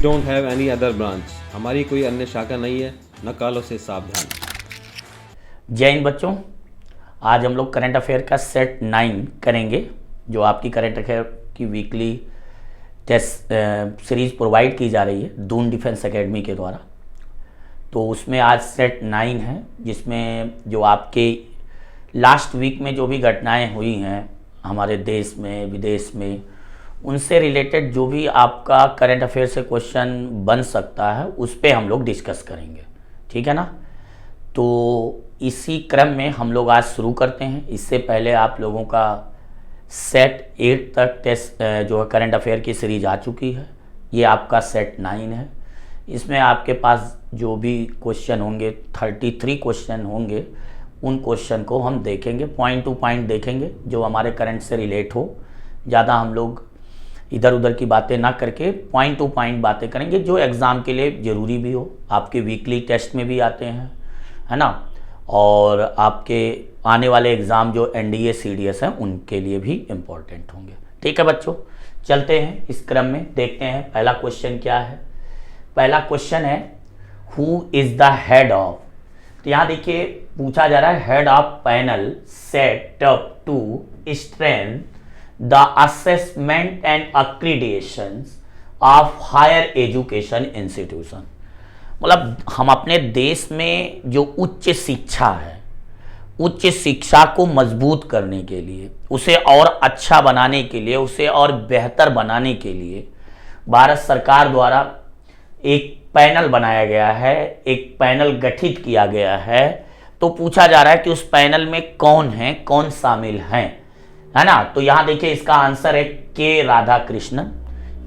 don't have any other branch. हमारी कोई अन्य शाखा नहीं है, न कालों से सावधान। जय हिंद बच्चों, आज हम लोग करंट अफेयर का सेट 9 करेंगे, जो आपकी करंट अफेयर की वीकली टेस्ट सीरीज प्रोवाइड की जा रही है दून डिफेंस एकेडमी के द्वारा। तो उसमें आज सेट 9 है, जिसमें जो आपके लास्ट वीक में जो भी घटनाएं हुई हैं हमारे देश में विदेश में, उनसे रिलेटेड जो भी आपका करंट अफेयर से क्वेश्चन बन सकता है उस पर हम लोग डिस्कस करेंगे, ठीक है ना। तो इसी क्रम में हम लोग आज शुरू करते हैं। इससे पहले आप लोगों का सेट 8 तक टेस्ट जो है करंट अफेयर की सीरीज आ चुकी है। ये आपका सेट 9 है। इसमें आपके पास जो भी क्वेश्चन होंगे 33 क्वेश्चन होंगे, उन क्वेश्चन को हम देखेंगे, पॉइंट टू पॉइंट देखेंगे, जो हमारे करंट से रिलेट हो। ज़्यादा हम लोग इधर उधर की बातें ना करके पॉइंट टू पॉइंट बातें करेंगे, जो एग्ज़ाम के लिए ज़रूरी भी हो। आपके वीकली टेस्ट में भी आते हैं, है ना, और आपके आने वाले एग्ज़ाम जो NDA CDS हैं उनके लिए भी इम्पोर्टेंट होंगे। ठीक है बच्चों, चलते हैं इस क्रम में, देखते हैं पहला क्वेश्चन क्या है। पहला क्वेश्चन है who is the head of. तो यहाँ देखिए पूछा जा रहा है, head of panel set up to strength the assessment and accreditations of higher education institution. मतलब हम अपने देश में जो उच्च शिक्षा है, उच्च शिक्षा को मजबूत करने के लिए, उसे और अच्छा बनाने के लिए, उसे और बेहतर बनाने के लिए भारत सरकार द्वारा एक पैनल बनाया गया है, एक पैनल गठित किया गया है। तो पूछा जा रहा है कि उस पैनल में कौन है, कौन शामिल हैं, है ना। तो यहाँ देखिए इसका आंसर है के राधाकृष्णन।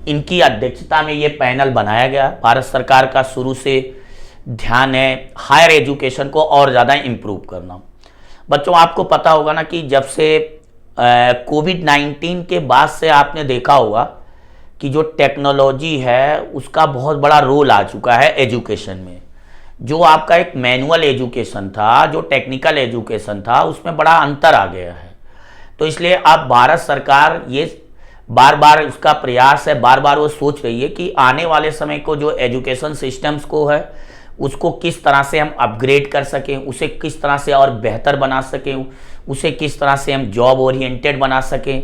इनकी अध्यक्षता में ये पैनल बनाया गया। भारत सरकार का शुरू से ध्यान है हायर एजुकेशन को और ज़्यादा इम्प्रूव करना। बच्चों आपको पता होगा ना कि जब से कोविड-19 के बाद से आपने देखा होगा कि जो टेक्नोलॉजी है उसका बहुत बड़ा रोल आ चुका है एजुकेशन में। जो आपका एक मैनुअल एजुकेशन था, जो टेक्निकल एजुकेशन था, उसमें बड़ा अंतर आ गया है। तो इसलिए अब भारत सरकार ये बार बार उसका प्रयास है, बार बार वो सोच रही है कि आने वाले समय को जो एजुकेशन सिस्टम्स को है उसको किस तरह से हम अपग्रेड कर सकें, उसे किस तरह से और बेहतर बना सकें, उसे किस तरह से हम जॉब ओरिएंटेड बना सकें।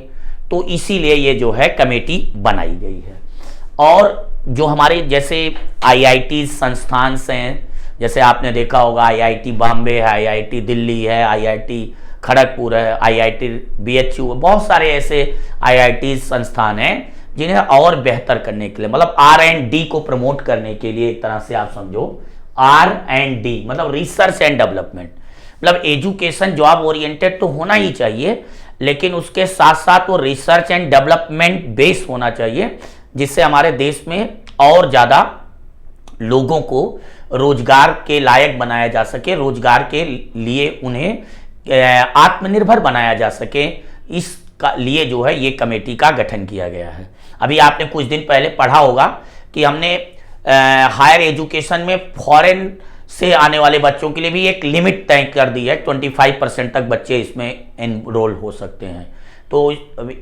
तो इसीलिए ये जो है कमेटी बनाई गई है। और जो हमारे जैसे IIT संस्थान हैं, जैसे आपने देखा होगा IIT बॉम्बे है, IIT दिल्ली है, IIT खड़गपुर है, IIT BHU, बहुत सारे ऐसे IIT संस्थान हैं जिन्हें और बेहतर करने के लिए, मतलब R&D को प्रमोट करने के लिए, एक तरह से आप समझो R&D मतलब रिसर्च एंड डेवलपमेंट। मतलब एजुकेशन जॉब ओरिएंटेड तो होना ही चाहिए, लेकिन उसके साथ साथ वो रिसर्च एंड डेवलपमेंट बेस होना चाहिए, जिससे हमारे देश में और ज़्यादा लोगों को रोजगार के लायक बनाया जा सके, रोजगार के लिए उन्हें आत्मनिर्भर बनाया जा सके। इसका लिए जो है ये कमेटी का गठन किया गया है। अभी आपने कुछ दिन पहले पढ़ा होगा कि हमने हायर एजुकेशन में फॉरेन से आने वाले बच्चों के लिए भी एक लिमिट तय कर दी है। 25% तक बच्चे इसमें एनरोल हो सकते हैं। तो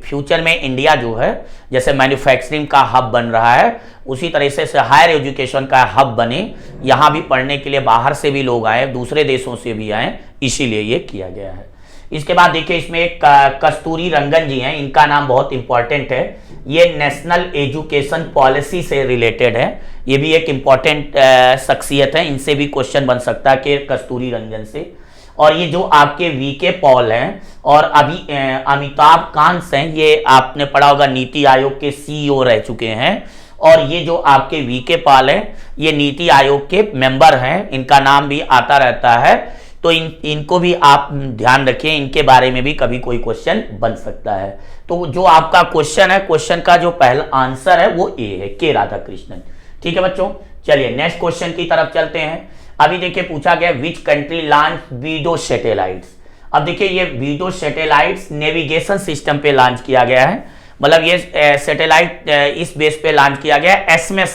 फ्यूचर में इंडिया जो है जैसे मैन्युफैक्चरिंग का हब बन रहा है, उसी तरह से हायर एजुकेशन का हब बने, यहाँ भी पढ़ने के लिए बाहर से भी लोग आए, दूसरे देशों से भी आए, इसीलिए ये किया गया है। इसके बाद देखिए इसमें एक कस्तूरी रंगन जी हैं, इनका नाम बहुत इंपॉर्टेंट है। ये नेशनल एजुकेशन पॉलिसी से रिलेटेड है। ये भी एक इम्पॉर्टेंट शख्सियत है, इनसे भी क्वेश्चन बन सकता है कि कस्तूरी रंगन से। और ये जो आपके VK पॉल हैं और अभी अमिताभ कांत हैं, ये आपने पढ़ा होगा नीति आयोग के CEO रह चुके हैं। और ये जो आपके VK पॉल हैं ये नीति आयोग के मेंबर हैं, इनका नाम भी आता रहता है। तो इनको भी आप ध्यान रखें, इनके बारे में भी कभी कोई क्वेश्चन बन सकता है। तो जो आपका क्वेश्चन है, क्वेश्चन का जो पहला आंसर है वो A है, के राधाकृष्णन। ठीक है बच्चों, चलिए नेक्स्ट क्वेश्चन की तरफ चलते हैं। अभी देखिए पूछा गया which country launch widow satellites. अब देखिए ये वीडो सैटेलाइट्स नेविगेशन सिस्टम पे लॉन्च किया गया है। मतलब ये सैटेलाइट इस बेस पे लॉन्च किया गया है, SMS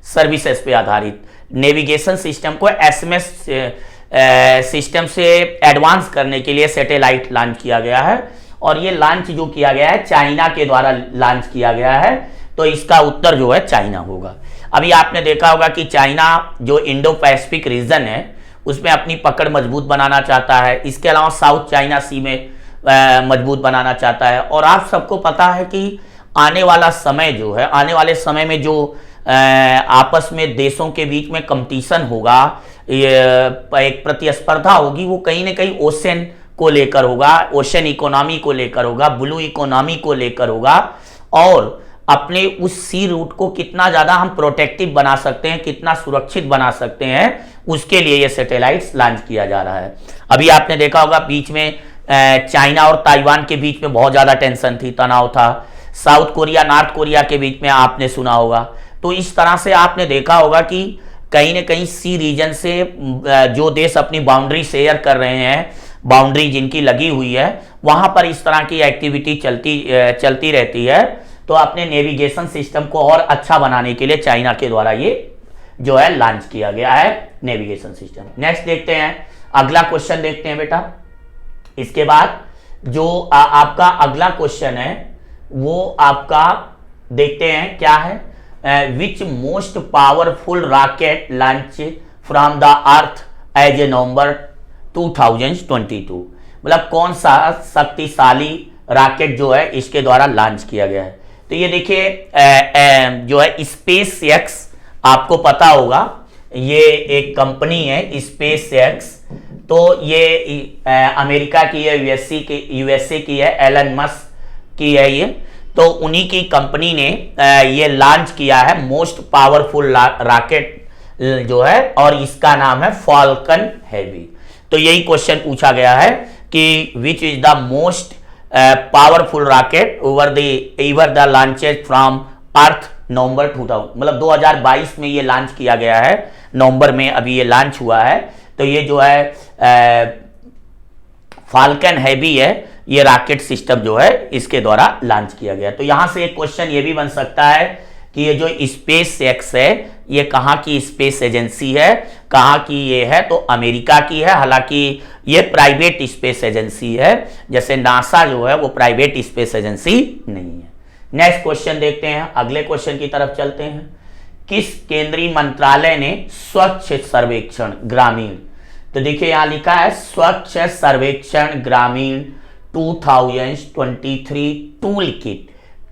सर्विसेज पे आधारित नेविगेशन सिस्टम को SMS सिस्टम से एडवांस करने के लिए सैटेलाइट लॉन्च किया गया है। और ये लॉन्च जो किया गया है चाइना के द्वारा लॉन्च किया गया है, तो इसका उत्तर जो है चाइना होगा। अभी आपने देखा होगा कि चाइना जो इंडो पैसिफिक रीजन है उसमें अपनी पकड़ मजबूत बनाना चाहता है, इसके अलावा साउथ चाइना सी में मजबूत बनाना चाहता है। और आप सबको पता है कि आने वाला समय जो है, आने वाले समय में जो आपस में देशों के बीच में कंपटीशन होगा, एक प्रतिस्पर्धा होगी, वो कहीं ना कहीं ओशन को लेकर होगा, ओशन इकोनॉमी को लेकर होगा, ब्लू इकोनॉमी को लेकर होगा, और अपने उस सी रूट को कितना ज़्यादा हम प्रोटेक्टिव बना सकते हैं, कितना सुरक्षित बना सकते हैं, उसके लिए ये सैटेलाइट्स लॉन्च किया जा रहा है। अभी आपने देखा होगा बीच में चाइना और ताइवान के बीच में बहुत ज़्यादा टेंशन थी, तनाव था। साउथ कोरिया नॉर्थ कोरिया के बीच में आपने सुना होगा। तो इस तरह से आपने देखा होगा कि कहीं ना कहीं सी रीजन से जो देश अपनी बाउंड्री शेयर कर रहे हैं, बाउंड्री जिनकी लगी हुई है, वहां पर इस तरह की एक्टिविटी चलती रहती है। तो अपने नेविगेशन सिस्टम को और अच्छा बनाने के लिए चाइना के द्वारा ये जो है लॉन्च किया गया है नेविगेशन सिस्टम। नेक्स्ट देखते हैं, अगला क्वेश्चन देखते हैं बेटा। इसके बाद जो आपका अगला क्वेश्चन है वो आपका देखते हैं क्या है, which most powerful rocket launch from the earth as a November 2022, मतलब कौन सा शक्तिशाली रॉकेट जो है इसके द्वारा लॉन्च किया गया है। तो ये देखिए जो है स्पेस एक्स, आपको पता होगा ये एक कंपनी है स्पेस एक्स। तो ये अमेरिका की है, यूएसए की है, एलन मस्क की है ये। तो उन्हीं की कंपनी ने ये लॉन्च किया है मोस्ट पावरफुल रॉकेट जो है, और इसका नाम है फॉल्कन हैवी। तो यही क्वेश्चन पूछा गया है कि which is the most powerful rocket ever the launches from earth November 2000, मतलब 2022 में ये लॉन्च किया गया है, नवंबर में अभी ये लॉन्च हुआ है। तो ये जो है फाल्कन हैवी है, ये रॉकेट सिस्टम जो है इसके द्वारा लॉन्च किया गया। तो यहां से एक क्वेश्चन ये भी बन सकता है कि ये जो स्पेस एक्स है ये कहाँ की स्पेस एजेंसी है, कहाँ की ये है, तो अमेरिका की है। हालांकि ये प्राइवेट स्पेस एजेंसी है, जैसे नासा जो है वो प्राइवेट स्पेस एजेंसी नहीं है। नेक्स्ट क्वेश्चन देखते हैं, अगले क्वेश्चन की तरफ चलते हैं। किस केंद्रीय मंत्रालय ने स्वच्छ सर्वेक्षण ग्रामीण, तो देखिए यहां लिखा है स्वच्छ सर्वेक्षण ग्रामीण 2023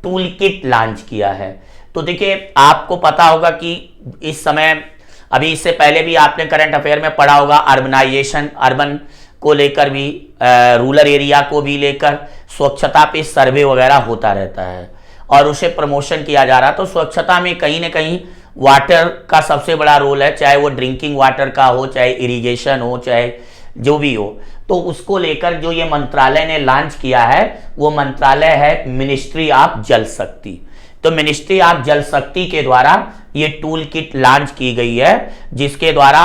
टूल किट लॉन्च किया है। तो देखिए आपको पता होगा कि इस समय, अभी इससे पहले भी आपने करंट अफेयर में पढ़ा होगा, अर्बनाइजेशन, अर्बन को लेकर भी, रूरल एरिया को भी लेकर स्वच्छता पे सर्वे वगैरह होता रहता है और उसे प्रमोशन किया जा रहा। तो स्वच्छता में कहीं ना कहीं वाटर का सबसे बड़ा रोल है, चाहे वो ड्रिंकिंग वाटर का हो, चाहे इरिगेशन हो, चाहे जो भी हो। तो उसको लेकर जो ये मंत्रालय ने लॉन्च किया है वो मंत्रालय है मिनिस्ट्री ऑफ जल शक्ति। तो मिनिस्ट्री ऑफ जल शक्ति के द्वारा ये टूल किट लॉन्च की गई है, जिसके द्वारा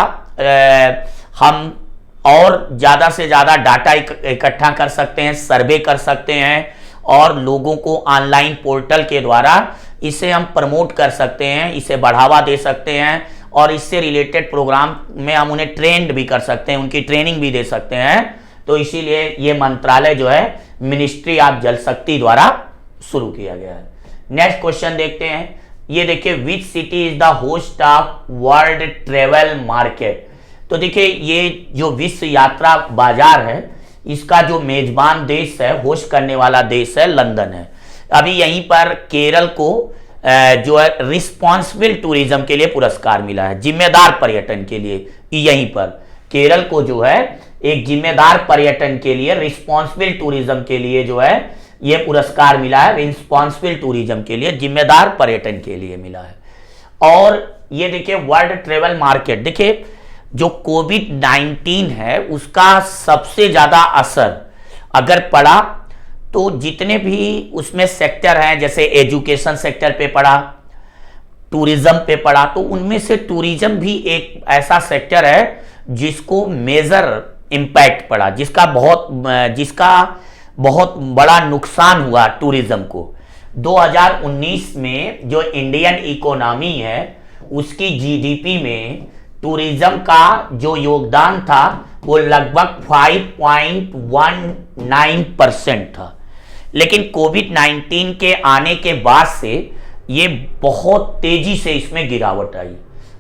हम और ज़्यादा से ज़्यादा डाटा इकट्ठा कर सकते हैं, सर्वे कर सकते हैं, और लोगों को ऑनलाइन पोर्टल के द्वारा इसे हम प्रमोट कर सकते हैं, इसे बढ़ावा दे सकते हैं, और इससे रिलेटेड प्रोग्राम में हम उन्हें ट्रेंड भी कर सकते हैं, उनकी ट्रेनिंग भी दे सकते हैं। तो इसीलिए ये मंत्रालय जो है मिनिस्ट्री ऑफ जल शक्ति द्वारा शुरू किया गया है। नेक्स्ट क्वेश्चन देखते हैं, ये देखिए which city is the host of world travel market. तो देखिए ये जो विश्व यात्रा बाजार है इसका जो मेजबान देश है, होस्ट करने वाला देश है, लंदन है। अभी यहीं पर केरल को जो है रिस्पॉन्सिबल टूरिज्म के लिए पुरस्कार मिला है, जिम्मेदार पर्यटन के लिए। यहीं पर केरल को जो है एक जिम्मेदार पर्यटन के लिए, रिस्पॉन्सिबल टूरिज्म के लिए जो है ये पुरस्कार मिला है, रिस्पॉन्सिबल टूरिज्म के लिए, जिम्मेदार पर्यटन के लिए मिला है। और ये देखिए वर्ल्ड ट्रेवल मार्केट, देखिए जो कोविड-19 है उसका सबसे ज्यादा असर अगर पड़ा तो जितने भी उसमें सेक्टर हैं, जैसे एजुकेशन सेक्टर पे पड़ा, टूरिज्म पे पड़ा, तो उनमें से टूरिज्म भी एक ऐसा सेक्टर है जिसको मेजर इंपैक्ट पड़ा, जिसका बहुत बड़ा नुकसान हुआ टूरिज्म को। 2019 में जो इंडियन इकोनॉमी है उसकी जीडीपी में टूरिज्म का जो योगदान था वो लगभग 5.19% था। लेकिन कोविड-19 के आने के बाद से ये बहुत तेजी से इसमें गिरावट आई।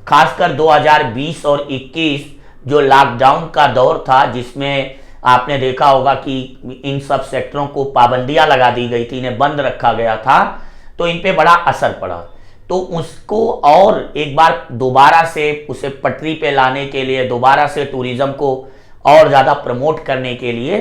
खासकर 2020 और 21 जो लॉकडाउन का दौर था, जिसमें आपने देखा होगा कि इन सब सेक्टरों को पाबंदियां लगा दी गई थी, इन्हें बंद रखा गया था, तो इन पे बड़ा असर पड़ा। तो उसको और एक बार दोबारा से उसे पटरी पे लाने के लिए, दोबारा से टूरिज्म को और ज़्यादा प्रमोट करने के लिए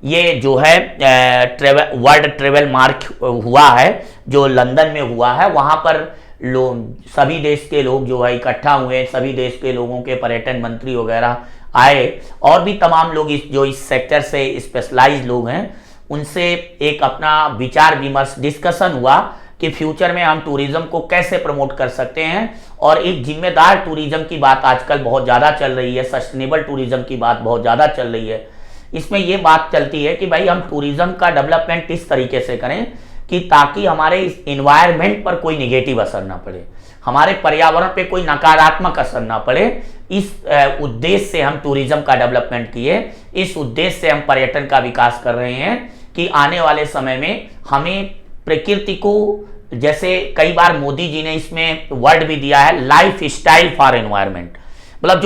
ये जो है वर्ल्ड ट्रेवल मार्च हुआ है, जो लंदन में हुआ है। वहाँ पर लोग, सभी देश के लोग जो है इकट्ठा हुए, सभी देश के लोगों के पर्यटन मंत्री वगैरह आए, और भी तमाम लोग जो इस सेक्टर से स्पेशलाइज लोग हैं, उनसे एक अपना विचार विमर्श, डिस्कशन हुआ कि फ्यूचर में हम टूरिज्म को कैसे प्रमोट कर सकते हैं। और एक जिम्मेदार टूरिज्म की बात आजकल बहुत ज़्यादा चल रही है, सस्टेनेबल टूरिज्म की बात बहुत ज़्यादा चल रही है। इसमें ये बात चलती है कि भाई हम टूरिज्म का डेवलपमेंट इस तरीके से करें कि ताकि हमारे इस इन्वायरमेंट पर कोई निगेटिव असर ना पड़े, हमारे पर्यावरण पे कोई नकारात्मक असर ना पड़े। इस उद्देश्य से हम टूरिज्म का डेवलपमेंट किए, इस उद्देश्य से हम पर्यटन का विकास कर रहे हैं कि आने वाले समय में हमें प्रकृति को, जैसे कई बार मोदी जी ने इसमें वर्ड भी दिया है, लाइफ स्टाइल फॉर एनवायरमेंट, मतलब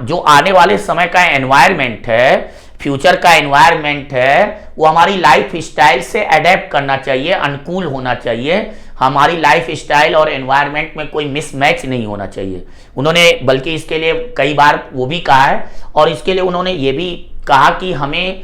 जो आने वाले समय का एनवायरमेंट है, फ्यूचर का एनवायरमेंट है, वो हमारी लाइफ स्टाइल से अडेप्ट करना चाहिए, अनुकूल होना चाहिए। हमारी लाइफ स्टाइल और एनवायरनमेंट में कोई मिसमैच नहीं होना चाहिए। उन्होंने बल्कि इसके लिए कई बार वो भी कहा है, और इसके लिए उन्होंने ये भी कहा कि हमें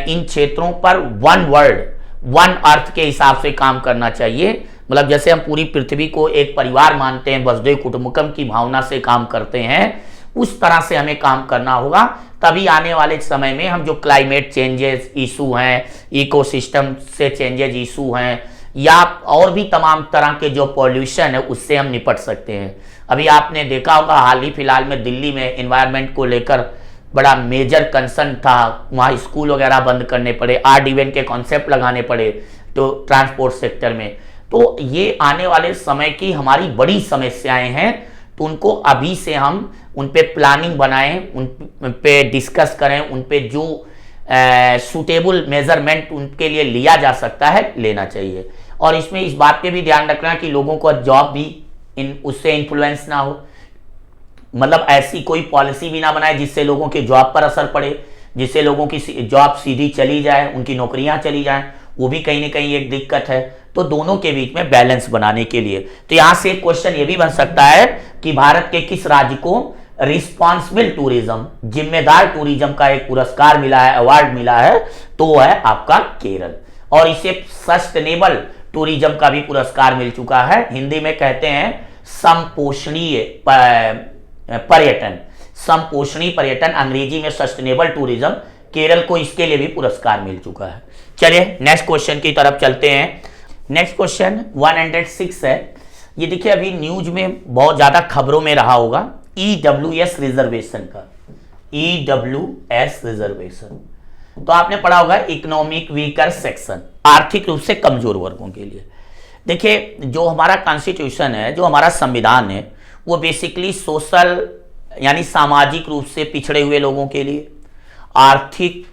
इन क्षेत्रों पर वन वर्ल्ड वन अर्थ के हिसाब से काम करना चाहिए। मतलब जैसे हम पूरी पृथ्वी को एक परिवार मानते हैं, वसुधैव कुटुंबकम की भावना से काम करते हैं, उस तरह से हमें काम करना होगा। तभी आने वाले समय में हम जो क्लाइमेट चेंजेस इशू हैं, इकोसिस्टम से चेंजेस इशू हैं, या और भी तमाम तरह के जो पॉल्यूशन है, उससे हम निपट सकते हैं। अभी आपने देखा होगा हाल ही फिलहाल में दिल्ली में एनवायरनमेंट को लेकर बड़ा मेजर कंसर्न था, वहाँ स्कूल वगैरह बंद करने पड़े, आर्ट इवेंट के कॉन्सेप्ट लगाने पड़े तो ट्रांसपोर्ट सेक्टर में। तो ये आने वाले समय की हमारी बड़ी समस्याएं हैं, तो उनको अभी से हम उन पे प्लानिंग बनाएं, उन पे डिस्कस करें, उन पे जो सूटेबल मेजरमेंट उनके लिए लिया जा सकता है लेना चाहिए। और इसमें इस बात पे भी ध्यान रखना कि लोगों को जॉब भी उससे इन्फ्लुएंस ना हो, मतलब ऐसी कोई पॉलिसी भी ना बनाए जिससे लोगों के जॉब पर असर पड़े, जिससे लोगों की जॉब सीधी चली जाए, उनकी नौकरियां चली जाएं, वो भी कहीं ना कहीं एक दिक्कत है। तो दोनों के बीच में बैलेंस बनाने के लिए, तो यहां से एक क्वेश्चन ये भी बन सकता है कि भारत के किस राज्य को रिस्पॉन्सिबल टूरिज्म, जिम्मेदार टूरिज्म का एक पुरस्कार मिला है, अवार्ड मिला है, तो वो है आपका केरल। और इसे सस्टेनेबल टूरिज्म का भी पुरस्कार मिल चुका है। हिंदी में कहते हैं समपोषणीय पर्यटन, समपोषणीय पर्यटन, अंग्रेजी में सस्टेनेबल टूरिज्म। केरल को इसके लिए भी पुरस्कार मिल चुका है। चलिए नेक्स्ट क्वेश्चन की तरफ चलते हैं। नेक्स्ट क्वेश्चन 106 है। ये देखिए अभी न्यूज में बहुत ज्यादा खबरों में रहा होगा EWS रिजर्वेशन का, EWS रिजर्वेशन तो आपने पढ़ा होगा, इकोनॉमिक वीकर सेक्शन, आर्थिक रूप से कमजोर वर्गों के लिए। देखिए जो हमारा कॉन्स्टिट्यूशन है, जो हमारा संविधान है, वो बेसिकली सोशल यानी सामाजिक रूप से पिछड़े हुए लोगों के लिए, आर्थिक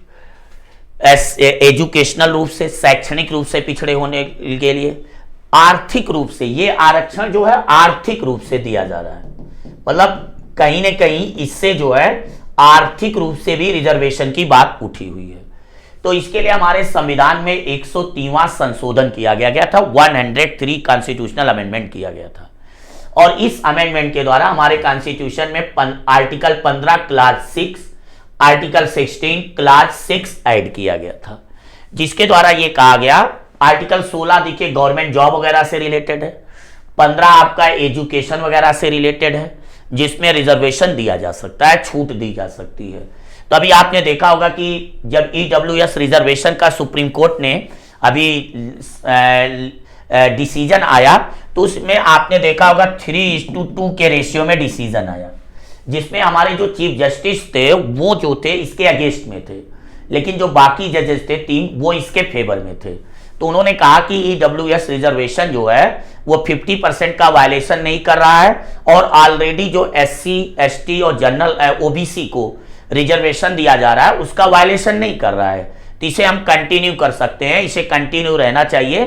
एजुकेशनल रूप से, शैक्षणिक रूप से पिछड़े होने के लिए, आर्थिक रूप से, ये आरक्षण जो है आर्थिक रूप से दिया जा रहा है। मतलब कहीं ना कहीं इससे जो है आर्थिक रूप से भी रिजर्वेशन की बात उठी हुई है। तो इसके लिए हमारे संविधान में 103वां संशोधन किया गया था, 103 कॉन्स्टिट्यूशनल अमेंडमेंट किया गया था। और इस अमेंडमेंट के द्वारा हमारे कॉन्स्टिट्यूशन में article 15 class 6, article 16 class 6 add किया गया था, जिसके द्वारा यह कहा गया, आर्टिकल 16 देखिए गवर्नमेंट जॉब वगैरह से रिलेटेड है, 15 आपका एजुकेशन वगैरह से रिलेटेड है, जिसमें रिजर्वेशन दिया जा सकता है, छूट दी जा सकती है। तो अभी आपने देखा होगा कि जब EWS रिजर्वेशन का सुप्रीम कोर्ट ने अभी डिसीजन आया, तो उसमें आपने देखा होगा 3:2 के रेशियो में डिसीजन आया, जिसमें हमारे जो चीफ जस्टिस थे वो जो थे इसके अगेंस्ट में थे, लेकिन जो बाकी जजेस थे 3 वो इसके फेवर में थे। तो उन्होंने कहा कि EWS रिजर्वेशन जो है वो 50% का वायलेशन नहीं कर रहा है, और ऑलरेडी जो SC ST और जनरल OBC को रिजर्वेशन दिया जा रहा है उसका वायलेशन नहीं कर रहा है। तो इसे हम कंटिन्यू कर सकते हैं, इसे कंटिन्यू रहना चाहिए।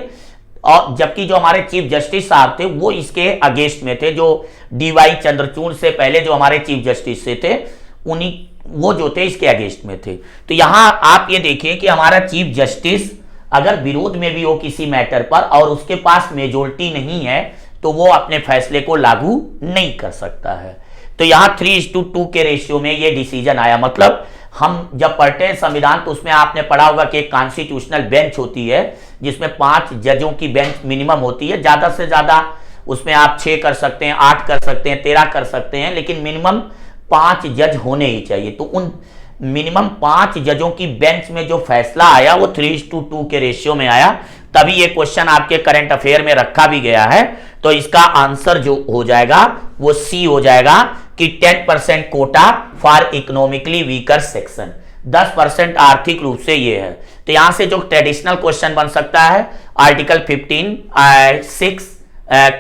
और जबकि जो हमारे चीफ जस्टिस साहब थे वो इसके अगेंस्ट में थे, जो डीवाई चंद्रचूड़ से पहले जो हमारे चीफ जस्टिस से थे उन्हीं वो जो थे इसके अगेंस्ट में थे। तो यहां आप ये देखिए कि हमारा चीफ जस्टिस अगर विरोध में भी हो किसी मैटर पर और उसके पास मेजोरिटी नहीं है तो वो अपने फैसले को लागू नहीं कर सकता है। तो यहां 3:2 के रेशियो में ये डिसीजन आया। मतलब हम जब पढ़ते हैं संविधान तो उसमें आपने पढ़ा होगा कि एक कॉन्स्टिट्यूशनल बेंच होती है जिसमें 5 जजों की बेंच मिनिमम होती है। ज्यादा से ज्यादा उसमें आप 6 कर सकते हैं, 8 कर सकते हैं, 13 कर सकते हैं, लेकिन मिनिमम 5 जज होने ही चाहिए। तो उन मिनिमम 5 जजों की बेंच में जो फैसला आया वो 3:2 के रेशियो में आया। तभी ये क्वेश्चन आपके करंट अफेयर में रखा भी गया है। तो इसका आंसर जो हो जाएगा वो सी हो जाएगा कि 10% Kota for economically weaker section, 10% आर्थिक रूप से ये है। तो यहां से जो ट्रेडिशनल क्वेश्चन बन सकता है आर्टिकल 15 6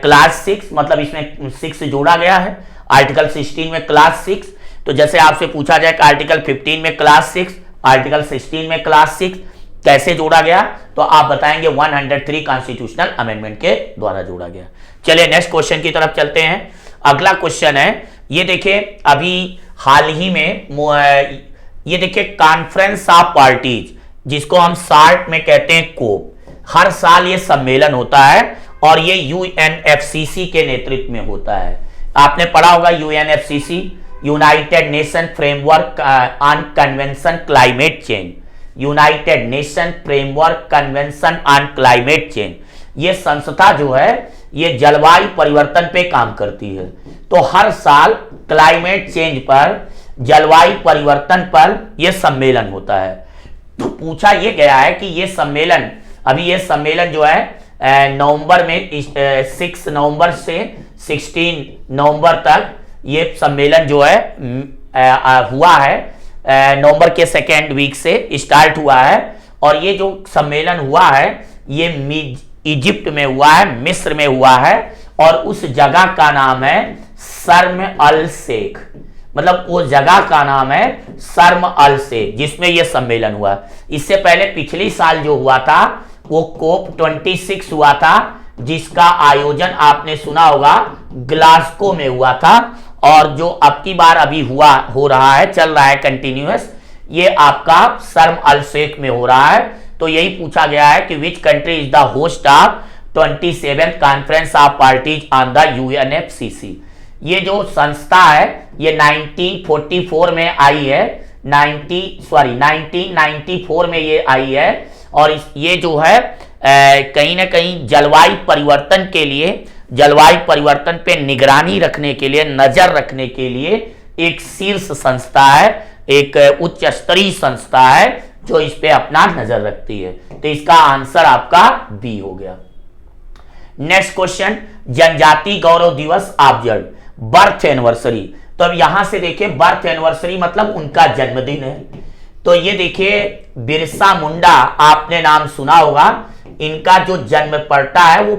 क्लास 6, मतलब इसमें 6 जोड़ा गया है। आर्टिकल 16 में क्लास 6, तो जैसे आपसे पूछा जाए कि आर्टिकल 15 में क्लास 6, आर्टिकल 16 में क्लास 6 कैसे जोड़ा गया, तो आप बताएंगे 103 कॉन्स्टिट्यूशनल अमेंडमेंट के द्वारा जोड़ा गया। चलिए नेक्स्ट क्वेश्चन की तरफ चलते हैं। अगला क्वेश्चन है, ये देखिए अभी हाल ही में ये देखिए कॉन्फ्रेंस ऑफ पार्टीज, जिसको हम शार्ट में कहते हैं कोप, हर साल ये सम्मेलन होता है और ये यूएनएफसीसी के नेतृत्व में होता है। आपने पढ़ा होगा UNFCCC, United nation framework on convention climate change, United nation framework convention on climate change. ये संस्था जो है ये जलवायु परिवर्तन पे काम करती है। तो हर साल क्लाइमेट चेंज पर, जलवायु परिवर्तन पर यह सम्मेलन होता है। तो पूछा यह गया है कि ये सम्मेलन, अभी ये सम्मेलन जो है नवंबर में 6 नवंबर से 16 नवंबर तक ये सम्मेलन जो है हुआ है। नवंबर के सेकेंड वीक से स्टार्ट हुआ है और ये जो सम्मेलन हुआ है ये इजिप्ट में हुआ है, मिस्र में हुआ है और उस जगह का नाम है शर्म अल शेख। मतलब वो जगह का नाम है शर्म अल शेख जिसमें यह सम्मेलन हुआ। इससे पहले पिछली साल जो हुआ था वो कोप 26 हुआ था, जिसका आयोजन आपने सुना होगा ग्लासगो में हुआ था। और जो अब की बार अभी हो रहा है, चल रहा है कंटिन्यूअस, ये आपका शर्म अल शेख में हो रहा है। तो यही पूछा गया है कि which country is the host of 27th conference of parties on the UNFCCC. ये जो संस्था है ये 1944 में आई है, 1994 में ये आई है। और ये जो है कहीं ना कहीं जलवायु परिवर्तन के लिए, जलवायु परिवर्तन पे निगरानी रखने के लिए, नजर रखने के लिए एक शीर्ष संस्था है, एक उच्च स्तरीय संस्था है जो इस पे अपना नजर रखती है। तो इसका आंसर आपका बी हो गया। नेक्स्ट क्वेश्चन, जनजाति गौरव दिवस ऑब्जर्व, बर्थ एनिवर्सरी। तो अब यहां से देखिए बर्थ एनिवर्सरी मतलब उनका जन्मदिन है। तो ये देखिए बिरसा मुंडा, आपने नाम सुना होगा, इनका जो जन्म पड़ता है वो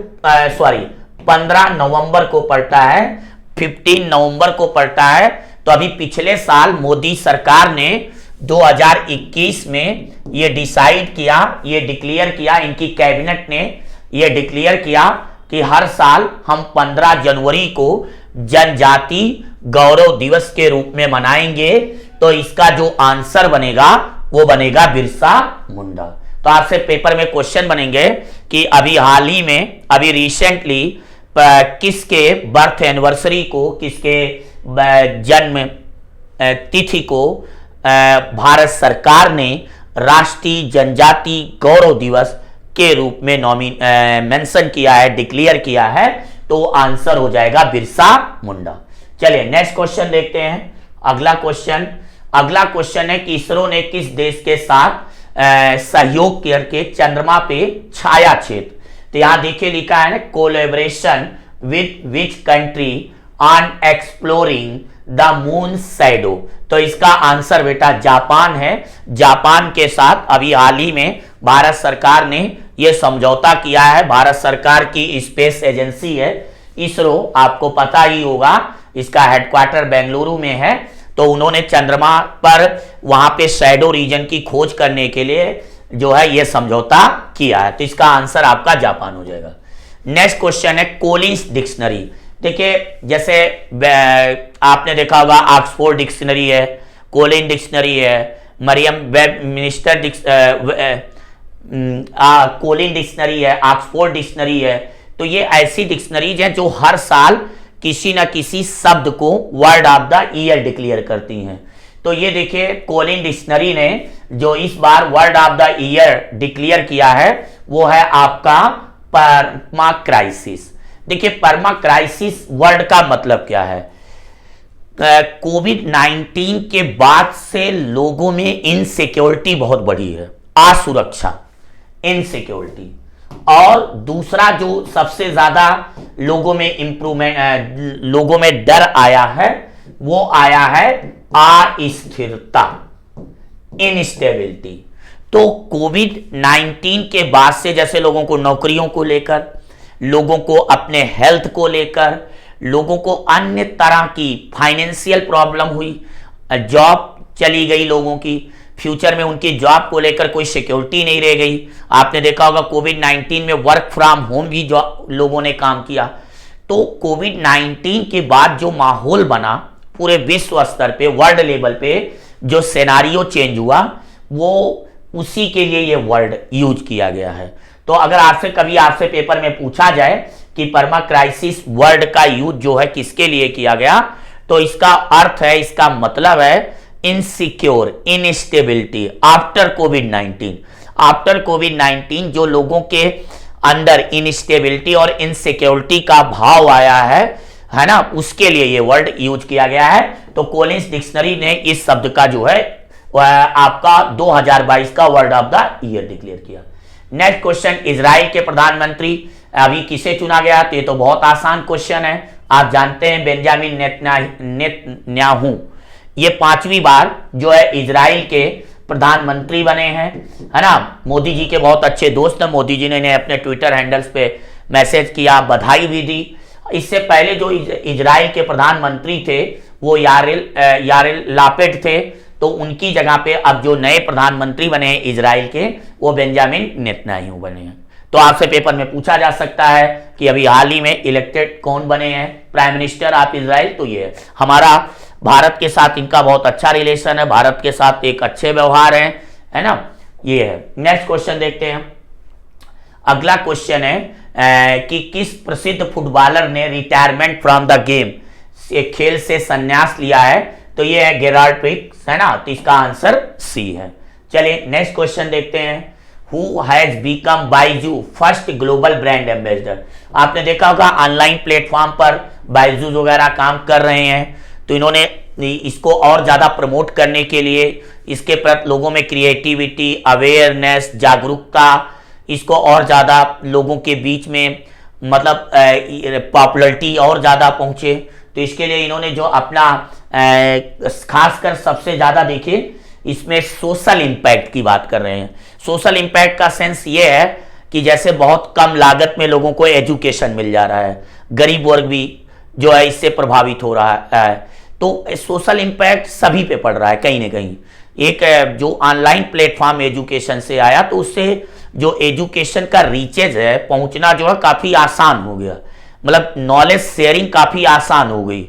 15 नवंबर को पड़ता है, 15 नवंबर को पड़ता है। तो अभी पिछले साल मोदी सरकार ने 2021 में ये डिसाइड किया, ये डिक्लेयर किया, इनकी कैबिनेट ने ये डिक्लेयर किया कि हर साल हम 15 जनवरी को जनजाति गौरव दिवस के रूप में मनाएंगे। तो इसका जो आंसर बनेगा वो बनेगा बिरसा मुंडा। तो आपसे पेपर में क्वेश्चन बनेंगे कि अभी हाल ही में, अभी रिसेंटली किसके बर्थ एनिवर्सरी को, किसके जन्म तिथि को भारत सरकार ने राष्ट्रीय जनजाति गौरव दिवस के रूप में मेंशन किया है, डिक्लेयर किया है। तो आंसर हो जाएगा बिरसा मुंडा। चलिए नेक्स्ट क्वेश्चन देखते हैं। अगला क्वेश्चन है कि इसरो ने किस देश के साथ सहयोग करके चंद्रमा पे छाया क्षेत्र, तो यहां देखिए लिखा है ना, collaboration with which country on exploring the moon shadow. तो इसका आंसर बेटा जापान है। जापान के साथ अभी हाल ही में भारत सरकार ने यह समझौता किया है। भारत सरकार की स्पेस एजेंसी है इसरो, आपको पता ही होगा, इसका हेडक्वार्टर बेंगलुरु में है। तो उन्होंने चंद्रमा पर वहां पे शैडो रीजन की खोज करने के लिए जो है ये समझौता किया है। तो इसका आंसर आपका जापान हो जाएगा। नेक्स्ट क्वेश्चन है कोलिंस डिक्शनरी। देखिए जैसे आपने देखा होगा ऑक्सफोर्ड डिक्शनरी है, कोलिन डिक्शनरी है, Merriam Webster Collin dictionary है, ऑक्सफोर्ड डिक्शनरी है। तो ये ऐसी डिक्शनरीज हैं जो हर साल किसी ना किसी शब्द को word of the year declare करती हैं। तो ये देखिए कोलिन डिक्शनरी ने जो इस बार word of the year declare किया है वो है आपका परमा क्राइसिस। देखिए परमा क्राइसिस वर्ड का मतलब क्या है? कोविड-19 के बाद से लोगों में इनसिक्योरिटी बहुत बढ़ी है, असुरक्षा, इनसिक्योरिटी। और दूसरा जो सबसे ज्यादा लोगों में इंप्रूवमेंट, लोगों में डर आया है वो आया है अस्थिरता, इनस्टेबिलिटी। तो कोविड-19 के बाद से जैसे लोगों को नौकरियों को लेकर, लोगों को अपने हेल्थ को लेकर, लोगों को अन्य तरह की फाइनेंशियल प्रॉब्लम हुई, जॉब चली गई लोगों की, फ्यूचर में उनकी जॉब को लेकर कोई सिक्योरिटी नहीं रह गई। आपने देखा होगा कोविड-19 में वर्क फ्रॉम होम भी जो लोगों ने काम किया। तो कोविड-19 के बाद जो माहौल बना पूरे विश्व स्तर पे, वर्ल्ड लेवल पे जो सिनेरियो चेंज हुआ, वो उसी के लिए ये वर्ड यूज किया गया है। तो अगर आपसे कभी आपसे पेपर में पूछा जाए कि परमा क्राइसिस वर्ड का यूज जो है किसके लिए किया गया, तो इसका अर्थ है, इसका मतलब है इनसिक्योर, इनस्टेबिलिटी आफ्टर कोविड-19। आफ्टर कोविड-19 जो लोगों के अंदर इनस्टेबिलिटी और इनसिक्योरिटी का भाव आया है ना, उसके लिए ये वर्ड यूज किया गया है। तो कोलिंस डिक्शनरी ने इस शब्द का जो है आपका 2022 का word of the year declare किया। नेक्स्ट क्वेश्चन, इजराइल के प्रधानमंत्री अभी किसे चुना गया? तो ये तो बहुत आसान क्वेश्चन है, आप जानते हैं बेंजामिन नेतन्याहू। ये 5वीं बार जो है इजराइल के प्रधानमंत्री बने हैं, है ना। मोदी जी के बहुत अच्छे दोस्त हैं, मोदी जी ने अपने ट्विटर हैंडल्स पे मैसेज किया, बधाई भी दी। इससे पहले जो इजराइल के प्रधानमंत्री थे वो यारिल लापिड थे, तो उनकी जगह पे अब जो नए प्रधानमंत्री बने हैं इजराइल के, वो बेंजामिन नेतन्याहू बने हैं। तो आपसे पेपर में पूछा जा सकता है कि अभी हाल ही में इलेक्टेड कौन बने हैं प्राइम मिनिस्टर ऑफ इजराइल? तो ये है। हमारा भारत के साथ इनका बहुत अच्छा रिलेशन है, भारत के साथ एक अच्छे व्यवहार है ना, ये है। नेक्स्ट क्वेश्चन देखते हैं। अगला क्वेश्चन है कि किस प्रसिद्ध फुटबॉलर ने रिटायरमेंट फ्रॉम द गेम, खेल से संन्यास लिया है? तो ये है गेराल्ड पिक्स, है ना। तो इसका आंसर सी है। चलिए नेक्स्ट क्वेश्चन देखते हैं। Who has become Byju first global brand ambassador? आपने देखा होगा ऑनलाइन प्लेटफॉर्म पर बाइजू वगैरह काम कर रहे हैं, तो इन्होंने इसको और ज्यादा प्रमोट करने के लिए, इसके प्रति लोगों में क्रिएटिविटी, अवेयरनेस, जागरूकता, इसको और ज्यादा लोगों के बीच में मतलब पॉपुलरिटी और ज्यादा पहुंचे, तो इसके लिए इन्होंने जो अपना खासकर सबसे ज्यादा देखिए इसमें सोशल इंपैक्ट की बात कर रहे हैं। सोशल इंपैक्ट का सेंस ये है कि जैसे बहुत कम लागत में लोगों को एजुकेशन मिल जा रहा है, गरीब वर्ग भी जो है इससे प्रभावित हो रहा है। तो सोशल इंपैक्ट सभी पे पड़ रहा है कहीं ना कहीं। एक जो ऑनलाइन प्लेटफॉर्म एजुकेशन से आया, तो उससे जो एजुकेशन का रीचेज है, पहुंचना जो है काफ़ी आसान हो गया, मतलब नॉलेज शेयरिंग काफ़ी आसान हो गई।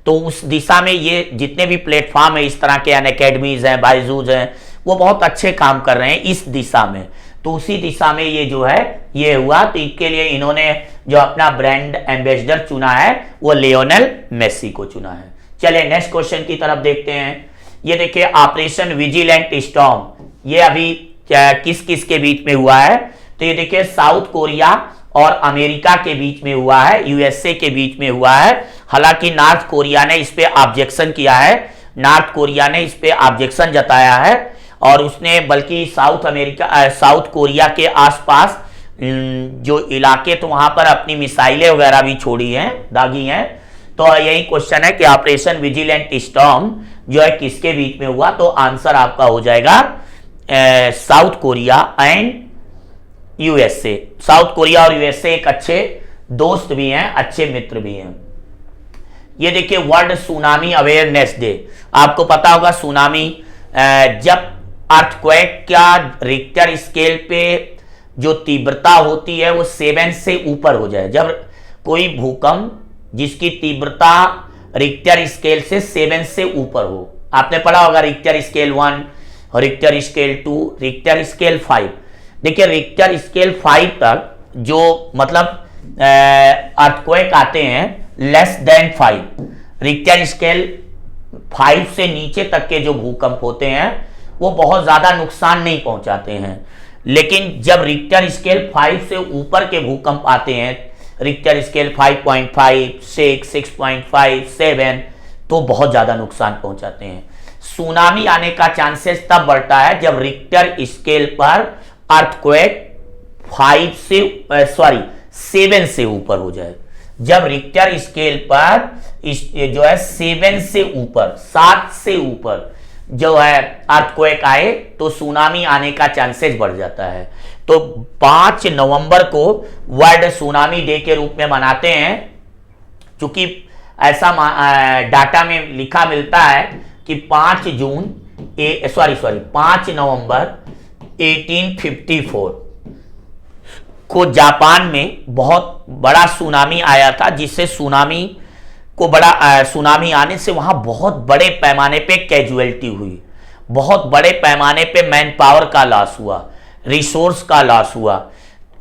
तो उस दिशा में ये जितने भी प्लेटफॉर्म है इस तरह के, अनअकैडमीज हैं, बायजूज हैं, वो बहुत अच्छे काम कर रहे हैं इस दिशा में। तो उसी दिशा में ये जो है ये हुआ, तो इसके लिए इन्होंने जो अपना ब्रांड एम्बेसडर चुना है वो लियोनेल मेसी को चुना है। चलिए नेक्स्ट क्वेश्चन की तरफ देखते हैं। ये देखिए ऑपरेशन विजिलेंट स्टॉर्म, ये अभी किस किस के बीच में हुआ है? तो ये देखिए साउथ कोरिया और अमेरिका के बीच में हुआ है, यूएसए के बीच में हुआ है। हालांकि नॉर्थ कोरिया ने इस पे ऑब्जेक्शन किया है, नॉर्थ कोरिया ने इस पे ऑब्जेक्शन जताया है, और उसने बल्कि साउथ कोरिया के आसपास जो इलाके, तो वहां पर अपनी मिसाइलें वगैरह भी छोड़ी हैं, दागी हैं। तो यही क्वेश्चन है कि ऑपरेशन विजिलेंट स्टॉर्म जो है किसके बीच में हुआ? तो आंसर आपका हो जाएगा south Korea and USA. South Korea और यूएसए एक अच्छे दोस्त भी हैं, अच्छे मित्र भी हैं। ये देखिए वर्ल्ड सुनामी अवेयरनेस डे, आपको पता होगा सुनामी जब अर्थक्वेक का रिक्टर स्केल पे जो तीव्रता होती है वो 7 से ऊपर हो जाए। जब कोई भूकंप जिसकी तीव्रता रिक्टर स्केल से 7 से ऊपर हो, आपने पढ़ा होगा Richter scale 1, Richter scale 2, Richter scale 5। देखिए रिक्टर स्केल 5 तक जो मतलब अर्थक्वेक आते हैं लेस देन 5, रिक्टर स्केल 5 से नीचे तक के जो भूकंप होते हैं वो बहुत ज्यादा नुकसान नहीं पहुंचाते हैं। लेकिन जब रिक्टर स्केल 5 से ऊपर के भूकंप आते हैं, रिक्टर स्केल 5.5, 6, 6.5, 7, तो बहुत ज्यादा नुकसान पहुंचाते हैं। सुनामी आने का चांसेस तब बढ़ता है जब रिक्टर स्केल पर अर्थक्वेक 7 से ऊपर हो जाए। जब रिक्टर स्केल पर जो है 7 से ऊपर, 7 से ऊपर जो है अर्थक्वेक आए तो सुनामी आने का चांसेस बढ़ जाता है। तो 5 नवंबर को वर्ल्ड सुनामी डे के रूप में मनाते हैं, क्योंकि ऐसा डाटा में लिखा मिलता है कि 5 नवंबर 1854 को जापान में बहुत बड़ा सुनामी आया था, जिससे सुनामी आने से वहां बहुत बड़े पैमाने पे कैजुअलिटी हुई, बहुत बड़े पैमाने पे मैन पावर का लॉस हुआ, रिसोर्स का लॉस हुआ।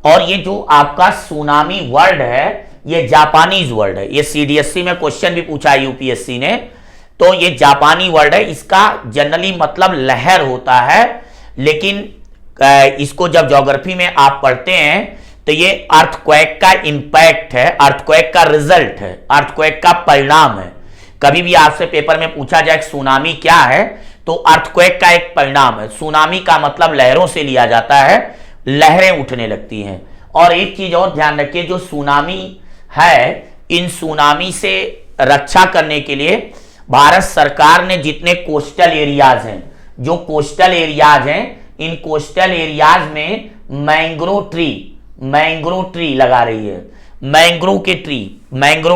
और ये जो आपका सुनामी वर्ड है ये जापानीज वर्ड है। ये सीडीएससी में क्वेश्चन भी पूछा है यूपीएससी ने, तो ये जापानी वर्ड है। इसका जनरली मतलब लहर होता है, लेकिन इसको जब ज्योग्राफी में आप पढ़ते हैं तो ये अर्थक्वेक का इंपैक्ट है, अर्थक्वेक का रिजल्ट है, अर्थक्वेक का परिणाम है। कभी भी आपसे पेपर में पूछा जाए सुनामी क्या है तो अर्थक्वेक का एक परिणाम है। सुनामी का मतलब लहरों से लिया जाता है, लहरें उठने लगती हैं। और एक चीज और ध्यान रखिए, जो सुनामी है, इन सुनामी से रक्षा करने के लिए भारत सरकार ने जितने कोस्टल एरियाज हैं, जो कोस्टल एरियाज हैं, इन कोस्टल एरियाज में मैंग्रोव ट्री लगा रही है। मैंग्रोव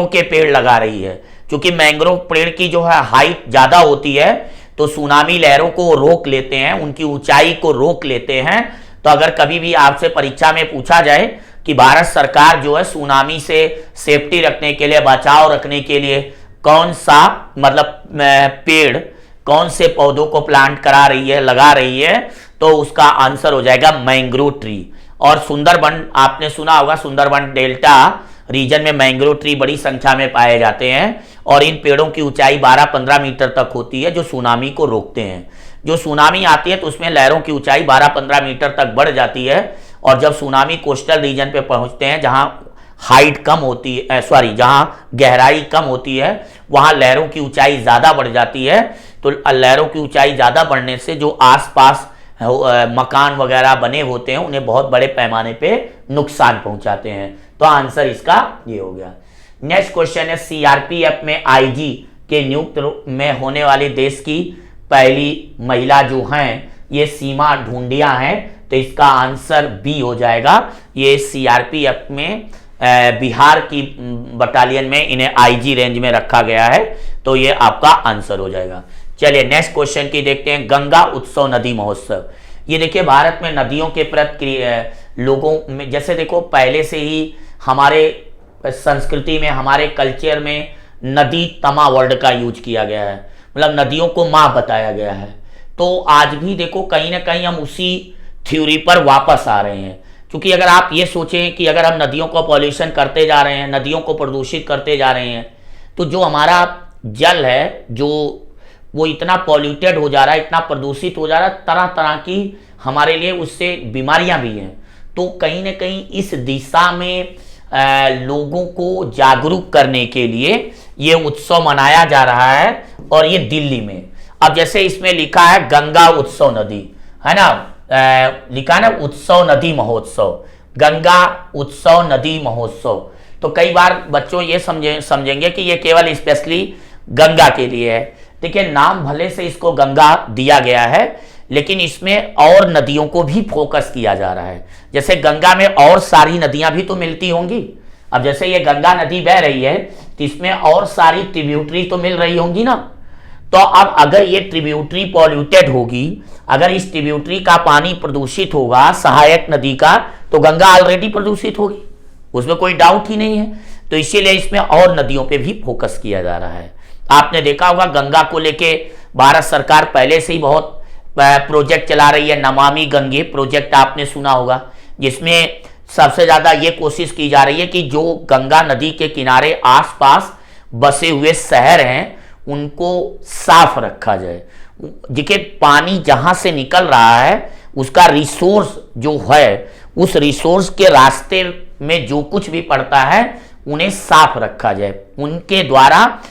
के पेड़ लगा रही है, क्योंकि मैंग्रोव पेड़ की जो है हाइट ज्यादा होती है तो सुनामी लहरों को रोक लेते हैं, उनकी ऊंचाई को रोक लेते हैं। तो अगर कभी भी आपसे परीक्षा में पूछा जाए कि भारत सरकार जो है सुनामी से सेफ्टी रखने के लिए, बचाव रखने के लिए कौन सा मतलब पेड़, कौन से पौधों को प्लांट करा रही है, लगा रही है, तो उसका आंसर हो जाएगा मैंग्रोव ट्री। और सुंदरबन, आपने सुना होगा, सुंदरबन डेल्टा रीजन में मैंग्रोव ट्री बड़ी संख्या में पाए जाते हैं और इन पेड़ों की ऊंचाई 12-15 मीटर तक होती है, जो सुनामी को रोकते हैं। जो सुनामी आती है तो उसमें लहरों की ऊंचाई 12-15 मीटर तक बढ़ जाती है, और जब सुनामी कोस्टल रीजन पे पहुंचते हैं जहां हाइट कम होती है, जहां गहराई कम होती है, वहां लहरों की ऊंचाई ज्यादा बढ़ जाती है। तो लहरों की ऊंचाई ज्यादा बढ़ने से जो आसपास मकान वगैरह बने होते हैं उन्हें बहुत बड़े पैमाने पे नुकसान पहुंचाते हैं। तो आंसर इसका ये हो गया। नेक्स्ट क्वेश्चन है, सीआरपीएफ में आईजी के नियुक्त में होने वाले देश की पहली महिला जो हैं ये सीमा ढूंढिया हैं, तो इसका आंसर बी हो जाएगा। ये सीआरपीएफ में बिहार की बटालियन में इन्हें आईजी रेंज में रखा गया है, तो ये आपका आंसर हो जाएगा। चलिए नेक्स्ट क्वेश्चन की देखते हैं, गंगा उत्सव नदी महोत्सव। ये देखिए भारत में नदियों के प्रति लोगों में, जैसे देखो पहले से ही हमारे संस्कृति में, हमारे कल्चर में नदी तमा वर्ड का यूज किया गया है, मतलब नदियों को माँ बताया गया है। तो आज भी देखो कहीं ना कहीं हम उसी थ्योरी पर वापस आ रहे हैं, क्योंकि अगर आप ये सोचें कि अगर हम नदियों को पॉल्यूशन करते जा रहे हैं, नदियों को प्रदूषित करते जा रहे हैं, तो जो हमारा जल है जो वो इतना पॉल्यूटेड हो जा रहा है, इतना प्रदूषित हो जा रहा है, तरह तरह की हमारे लिए उससे बीमारियां भी हैं। तो कहीं ना कहीं इस दिशा में लोगों को जागरूक करने के लिए ये उत्सव मनाया जा रहा है, और ये दिल्ली में। अब जैसे इसमें लिखा है गंगा उत्सव नदी, है ना, लिखा है ना उत्सव नदी महोत्सव, गंगा उत्सव नदी महोत्सव। तो कई बार बच्चों ये समझेंगे कि ये केवल स्पेशली गंगा के लिए है। देखिए नाम भले से इसको गंगा दिया गया है, लेकिन इसमें और नदियों को भी फोकस किया जा रहा है। जैसे गंगा में और सारी नदियां भी तो मिलती होंगी। अब जैसे ये गंगा नदी बह रही है तो इसमें और सारी ट्रिब्यूटरी तो मिल रही होंगी ना। तो अब अगर ये ट्रिब्यूटरी पॉल्यूटेड होगी, अगर इस ट्रिब्यूटरी का पानी प्रदूषित होगा सहायक नदी का, तो गंगा ऑलरेडी प्रदूषित होगी, उसमें कोई डाउट ही नहीं है। तो इसीलिए इसमें और नदियों पे भी फोकस किया जा रहा है। आपने देखा होगा गंगा को लेके भारत सरकार पहले से ही बहुत प्रोजेक्ट चला रही है। नमामि गंगे प्रोजेक्ट आपने सुना होगा, जिसमें सबसे ज्यादा ये कोशिश की जा रही है कि जो गंगा नदी के किनारे आसपास बसे हुए शहर हैं उनको साफ रखा जाए। देखिए पानी जहां से निकल रहा है उसका रिसोर्स जो है, उस रिसोर्स के रास्ते में जो कुछ भी पड़ता है उन्हें साफ रखा जाए, उनके द्वारा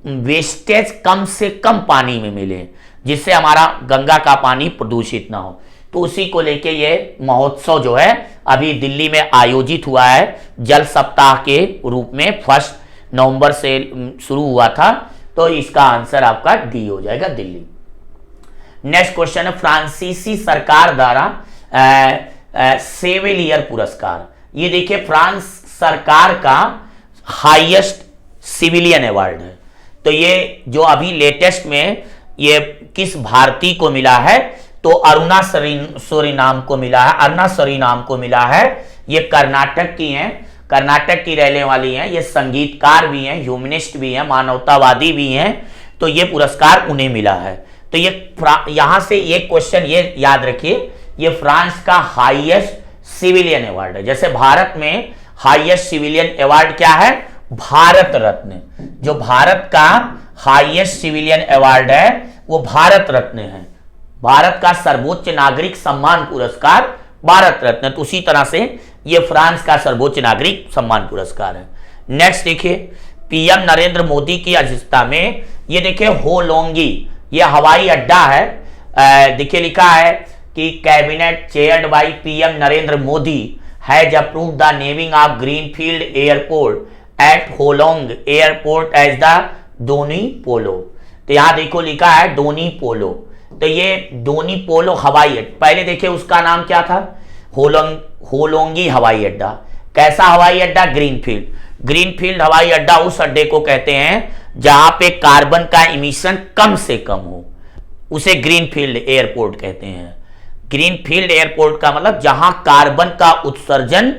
वेस्टेज कम से कम पानी में मिले, जिससे हमारा गंगा का पानी प्रदूषित ना हो। तो उसी को लेके ये महोत्सव जो है अभी दिल्ली में आयोजित हुआ है, जल सप्ताह के रूप में 1 नवंबर से शुरू हुआ था। तो इसका आंसर आपका डी हो जाएगा, दिल्ली। नेक्स्ट क्वेश्चन है फ्रांसीसी सरकार द्वारा सेविलियर पुरस्कार। ये देखिए फ्रांस सरकार का हाईएस्ट सिविलियन अवार्ड है। तो ये जो अभी लेटेस्ट में ये किस भारतीय को मिला है, तो अरुणा सूरीनाम को मिला है। अरुणा सूरीनाम को मिला है। ये कर्नाटक की हैं, कर्नाटक की रहने वाली हैं। ये संगीतकार भी हैं, ह्यूमनिस्ट भी हैं, मानवतावादी भी हैं। तो ये पुरस्कार उन्हें मिला है। तो ये यहां से ये क्वेश्चन ये याद रखिए, ये फ्रांस का हाईएस्ट सिविलियन अवार्ड है। जैसे भारत में हाईएस्ट सिविलियन अवार्ड क्या है, भारत रत्न। जो भारत का हाईएस्ट सिविलियन अवार्ड है वो भारत रत्न है। भारत का सर्वोच्च नागरिक सम्मान पुरस्कार भारत रत्न। तो उसी तरह से ये फ्रांस का सर्वोच्च नागरिक सम्मान पुरस्कार है। नेक्स्ट देखिए, पीएम नरेंद्र मोदी की अध्यक्षता में ये देखिए होलोंगी, ये हवाई अड्डा है। देखिए लिखा है कि cabinet chaired by PM Narendra Modi has approved the naming of greenfield airport at Hollong airport as the Donyi Polo. तो यहां देखो लिखा है डोनी पोलो। तो ये डोनी पोलो हवाई अड्डा, पहले देखिए उसका नाम क्या था, होलोंगी हवाई अड्डा। कैसा हवाई अड्डा, ग्रीनफील्ड। ग्रीनफील्ड हवाई अड्डा उस अड्डे को कहते हैं जहां पे कार्बन का इमिशन कम से कम हो, उसे ग्रीनफील्ड एयरपोर्ट कहते हैं। ग्रीनफील्ड एयरपोर्ट का मतलब जहां कार्बन का उत्सर्जन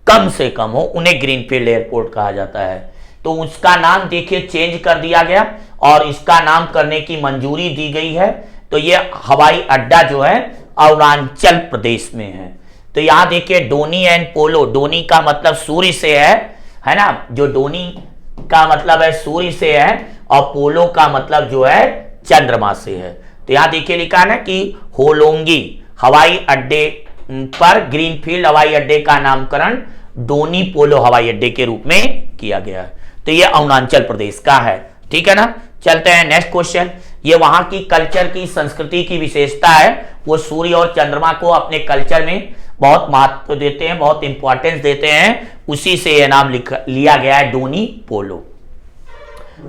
कम से कम हो, उन्हें ग्रीनफील्ड एयरपोर्ट कहा जाता है। तो उसका नाम देखिए चेंज कर दिया गया और इसका नाम करने की मंजूरी दी गई है। तो ये हवाई अड्डा जो है अरुणाचल प्रदेश में है। तो यहां देखिए डोनी एंड पोलो, डोनी का मतलब सूर्य से है ना, जो डोनी का मतलब है सूर्य से है और पोलो का मतलब जो है चंद्रमा से है। तो यहां देखिए लिखा है ना कि होलोंगी हवाई अड्डे पर ग्रीनफील्ड हवाई अड्डे का नामकरण डोनी पोलो हवाई अड्डे के रूप में किया गया है। तो ये अरुणाचल प्रदेश का है, ठीक है ना। चलते हैं नेक्स्ट क्वेश्चन। ये वहां की कल्चर की संस्कृति की विशेषता है, वो सूर्य और चंद्रमा को अपने कल्चर में बहुत महत्व देते हैं, बहुत इंपॉर्टेंस देते हैं, उसी से यह नाम लिया गया है डोनी पोलो।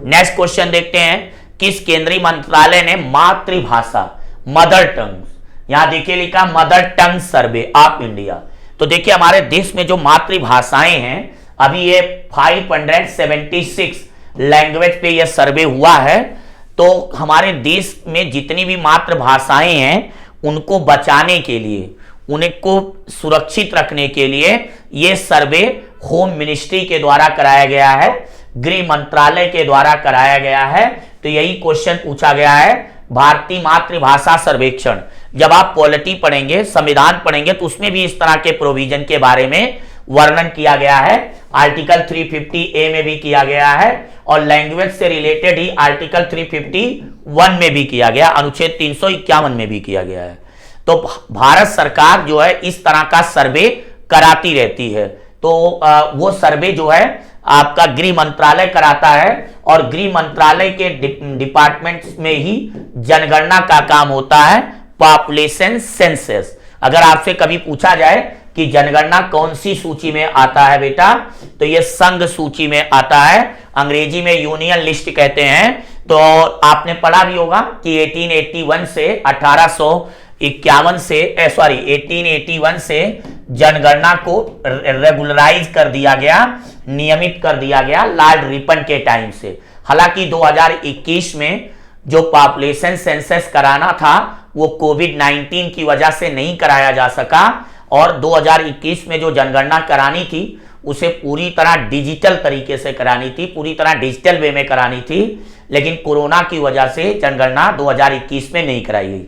नेक्स्ट क्वेश्चन देखते हैं, किस केंद्रीय मंत्रालय ने मातृभाषा मदर टंग, यहां देखिए लिखा mother tongue survey of India. तो देखिए हमारे देश में जो मातृभाषाएं हैं, अभी ये 576 लैंग्वेज पे ये सर्वे हुआ है। तो हमारे देश में जितनी भी मातृभाषाएं हैं उनको बचाने के लिए, उनको सुरक्षित रखने के लिए ये सर्वे होम मिनिस्ट्री के द्वारा कराया गया है, गृह मंत्रालय के द्वारा कराया गया है। तो यही क्वेश्चन पूछा गया है, भारतीय मातृभाषा सर्वेक्षण। जब आप पॉलिटी पढ़ेंगे, संविधान पढ़ेंगे, तो उसमें भी इस तरह के प्रोविजन के बारे में वर्णन किया गया है। आर्टिकल 350A में भी किया गया है और लैंग्वेज से रिलेटेड ही आर्टिकल 351 में भी किया गया, अनुच्छेद 351 में भी किया गया है। तो भारत सरकार जो है इस तरह का सर्वे कराती रहती है। तो वो सर्वे जो है आपका गृह मंत्रालय कराता है और गृह मंत्रालय के डिपार्टमेंट में ही जनगणना का काम होता है, पॉपुलेशन सेंसस। अगर आपसे कभी पूछा जाए कि जनगणना कौन सी सूची में आता है बेटा, तो ये संघ सूची में आता है, अंग्रेजी में यूनियन लिस्ट कहते हैं। तो आपने पढ़ा भी होगा कि 1881 से 1881 से जनगणना को रेगुलराइज कर दिया गया, नियमित कर दिया गया लॉर्ड रिपन के टाइम से। हालांकि 2021 में जो पॉपुलेशन सेंसस कराना था वो कोविड-19 की वजह से नहीं कराया जा सका, और 2021 में जो जनगणना करानी थी उसे पूरी तरह डिजिटल तरीके से करानी थी, पूरी तरह डिजिटल वे में करानी थी, लेकिन कोरोना की वजह से जनगणना 2021 में नहीं कराई गई।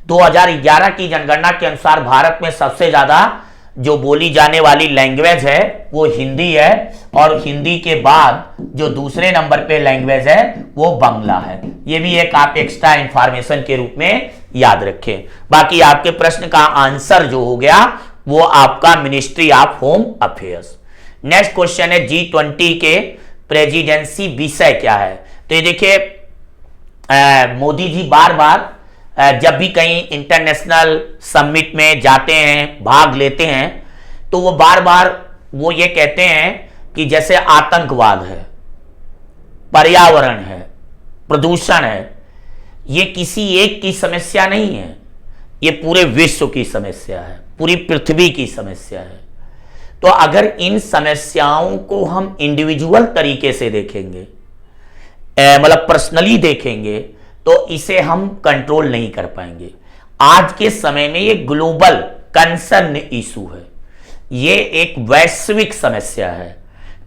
2011 की जनगणना के अनुसार भारत में सबसे ज्यादा जो बोली जाने वाली लैंग्वेज है वो हिंदी है, और हिंदी के बाद जो दूसरे नंबर पे लैंग्वेज है वो बांग्ला है। ये भी एक आप एक्स्ट्रा इंफॉर्मेशन के रूप में याद रखें। बाकी आपके प्रश्न का आंसर जो हो गया वो आपका ministry of home affairs. Next question है G20 के प्रेसिडेंसी विषय क्या है। तो ये देखिए मोदी जी बार बार जब भी कहीं इंटरनेशनल समिट में जाते हैं, भाग लेते हैं, तो वो बार बार वो ये कहते हैं कि जैसे आतंकवाद है, पर्यावरण है, प्रदूषण है, ये किसी एक की समस्या नहीं है, ये पूरे विश्व की समस्या है, पूरी पृथ्वी की समस्या है। तो अगर इन समस्याओं को हम इंडिविजुअल तरीके से देखेंगे, मतलब पर्सनली देखेंगे, तो इसे हम कंट्रोल नहीं कर पाएंगे। आज के समय में ये ग्लोबल कंसर्न इशू है, ये एक वैश्विक समस्या है।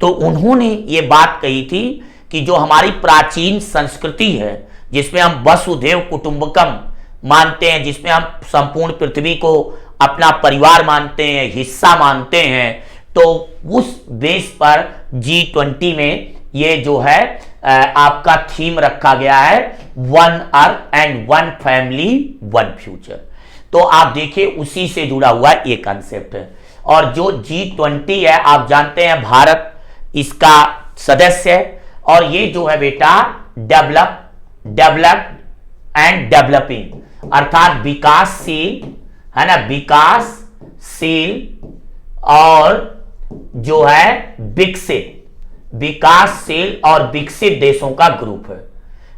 तो उन्होंने ये बात कही थी कि जो हमारी प्राचीन संस्कृति है, जिसमें हम वसुधैव कुटुंबकम मानते हैं, जिसमें हम संपूर्ण पृथ्वी को अपना परिवार मानते हैं, हिस्सा मानते हैं, तो उस बेस पर G20 में ये जो है आपका थीम रखा गया है, one earth and one family one future. तो आप देखिए उसी से जुड़ा हुआ ये कॉन्सेप्ट है। और जो G20 है, आप जानते हैं भारत इसका सदस्य है, और ये जो है बेटा डेवलप्ड एंड डेवलपिंग, अर्थात विकासशील है ना, विकासशील और जो है विकसित, विकासशील और विकसित देशों का ग्रुप है।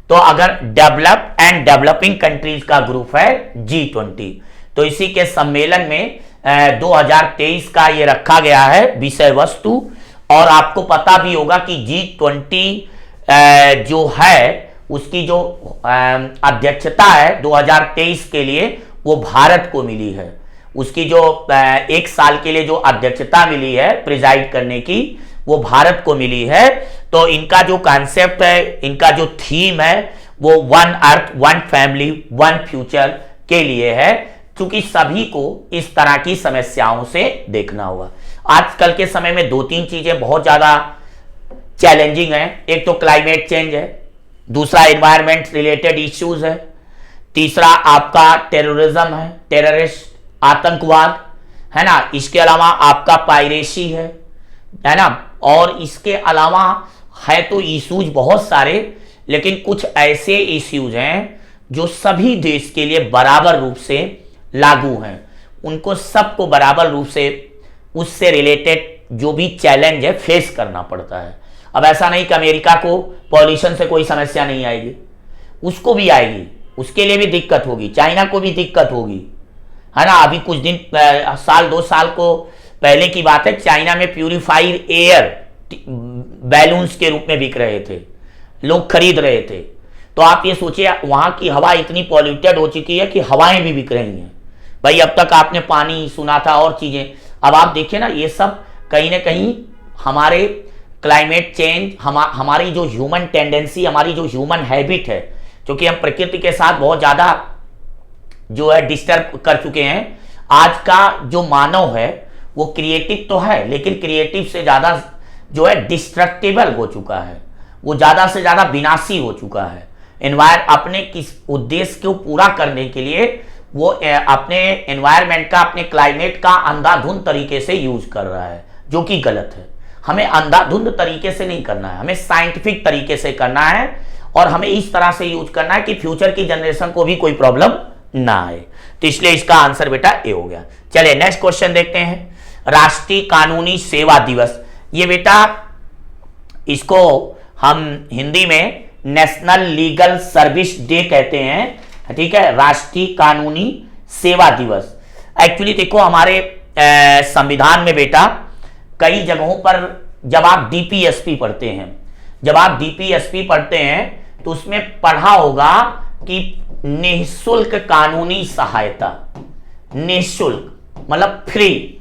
तो अगर डेवलप्ड एंड डेवलपिंग कंट्रीज का ग्रुप है G20, तो इसी के सम्मेलन में 2023 का ये रखा गया है विषय वस्तु। और आपको पता भी होगा कि G20 जो है उसकी जो अध्यक्षता है 2023 के लिए वो भारत को मिली है। उसकी जो एक साल के लिए जो अध्यक्षता मिली है प्रिजाइड करने की, वो भारत को मिली है। तो इनका जो कॉन्सेप्ट है, इनका जो थीम है, वो one earth one family one future के लिए है, क्योंकि सभी को इस तरह की समस्याओं से देखना होगा। आजकल के समय में 2-3 चीजें बहुत ज्यादा चैलेंजिंग हैं। एक तो क्लाइमेट चेंज है, दूसरा एनवायरमेंट रिलेटेड इश्यूज है, तीसरा आपका टेररिज्म है, टेररिस्ट आतंकवाद है ना, इसके अलावा आपका पायरेसी है ना, और इसके अलावा है तो इश्यूज बहुत सारे, लेकिन कुछ ऐसे इश्यूज हैं जो सभी देश के लिए बराबर रूप से लागू हैं। उनको सबको बराबर रूप से उससे रिलेटेड जो भी चैलेंज है फेस करना पड़ता है। अब ऐसा नहीं कि अमेरिका को पॉल्यूशन से कोई समस्या नहीं आएगी, उसको भी आएगी, उसके लिए भी दिक्कत होगी, चाइना को भी दिक्कत होगी, है ना। अभी कुछ दिन साल 2 साल को पहले की बात है, चाइना में प्यूरिफाइड एयर बैलून्स के रूप में बिक रहे थे, लोग खरीद रहे थे। तो आप ये सोचिए वहां की हवा इतनी पॉल्यूटेड हो चुकी है कि हवाएं भी बिक रही हैं। भाई अब तक आपने पानी सुना था और चीजें, अब आप देखिए ना, ये सब कहीं ना कहीं हमारे क्लाइमेट चेंज, हमारी जो ह्यूमन टेंडेंसी, हमारी जो ह्यूमन हैबिट है, क्योंकि हम प्रकृति के साथ बहुत ज्यादा जो है डिस्टर्ब कर चुके हैं। आज का जो मानव है वो क्रिएटिव तो है, लेकिन क्रिएटिव से ज्यादा जो है डिस्ट्रक्टिबल हो चुका है, वो ज्यादा से ज्यादा विनाशी हो चुका है। अपने किस उद्देश्य को पूरा करने के लिए वो अपने एनवायरमेंट का, अपने क्लाइमेट का अंधाधुंध तरीके से यूज कर रहा है, जो कि गलत है। हमें अंधाधुंध तरीके से नहीं करना है, हमें साइंटिफिक तरीके से करना है, और हमें इस तरह से यूज करना है कि फ्यूचर की जनरेशन को भी कोई प्रॉब्लम ना आए। तो इसलिए इसका आंसर बेटा ए हो गया। चलिए नेक्स्ट क्वेश्चन देखते हैं। राष्ट्रीय कानूनी सेवा दिवस, ये बेटा इसको हम हिंदी में नेशनल लीगल सर्विस डे कहते हैं, ठीक है, राष्ट्रीय कानूनी सेवा दिवस। एक्चुअली देखो हमारे संविधान में बेटा कई जगहों पर जब आप डीपीएसपी पढ़ते हैं, तो उसमें पढ़ा होगा कि निःशुल्क कानूनी सहायता, निःशुल्क मतलब फ्री,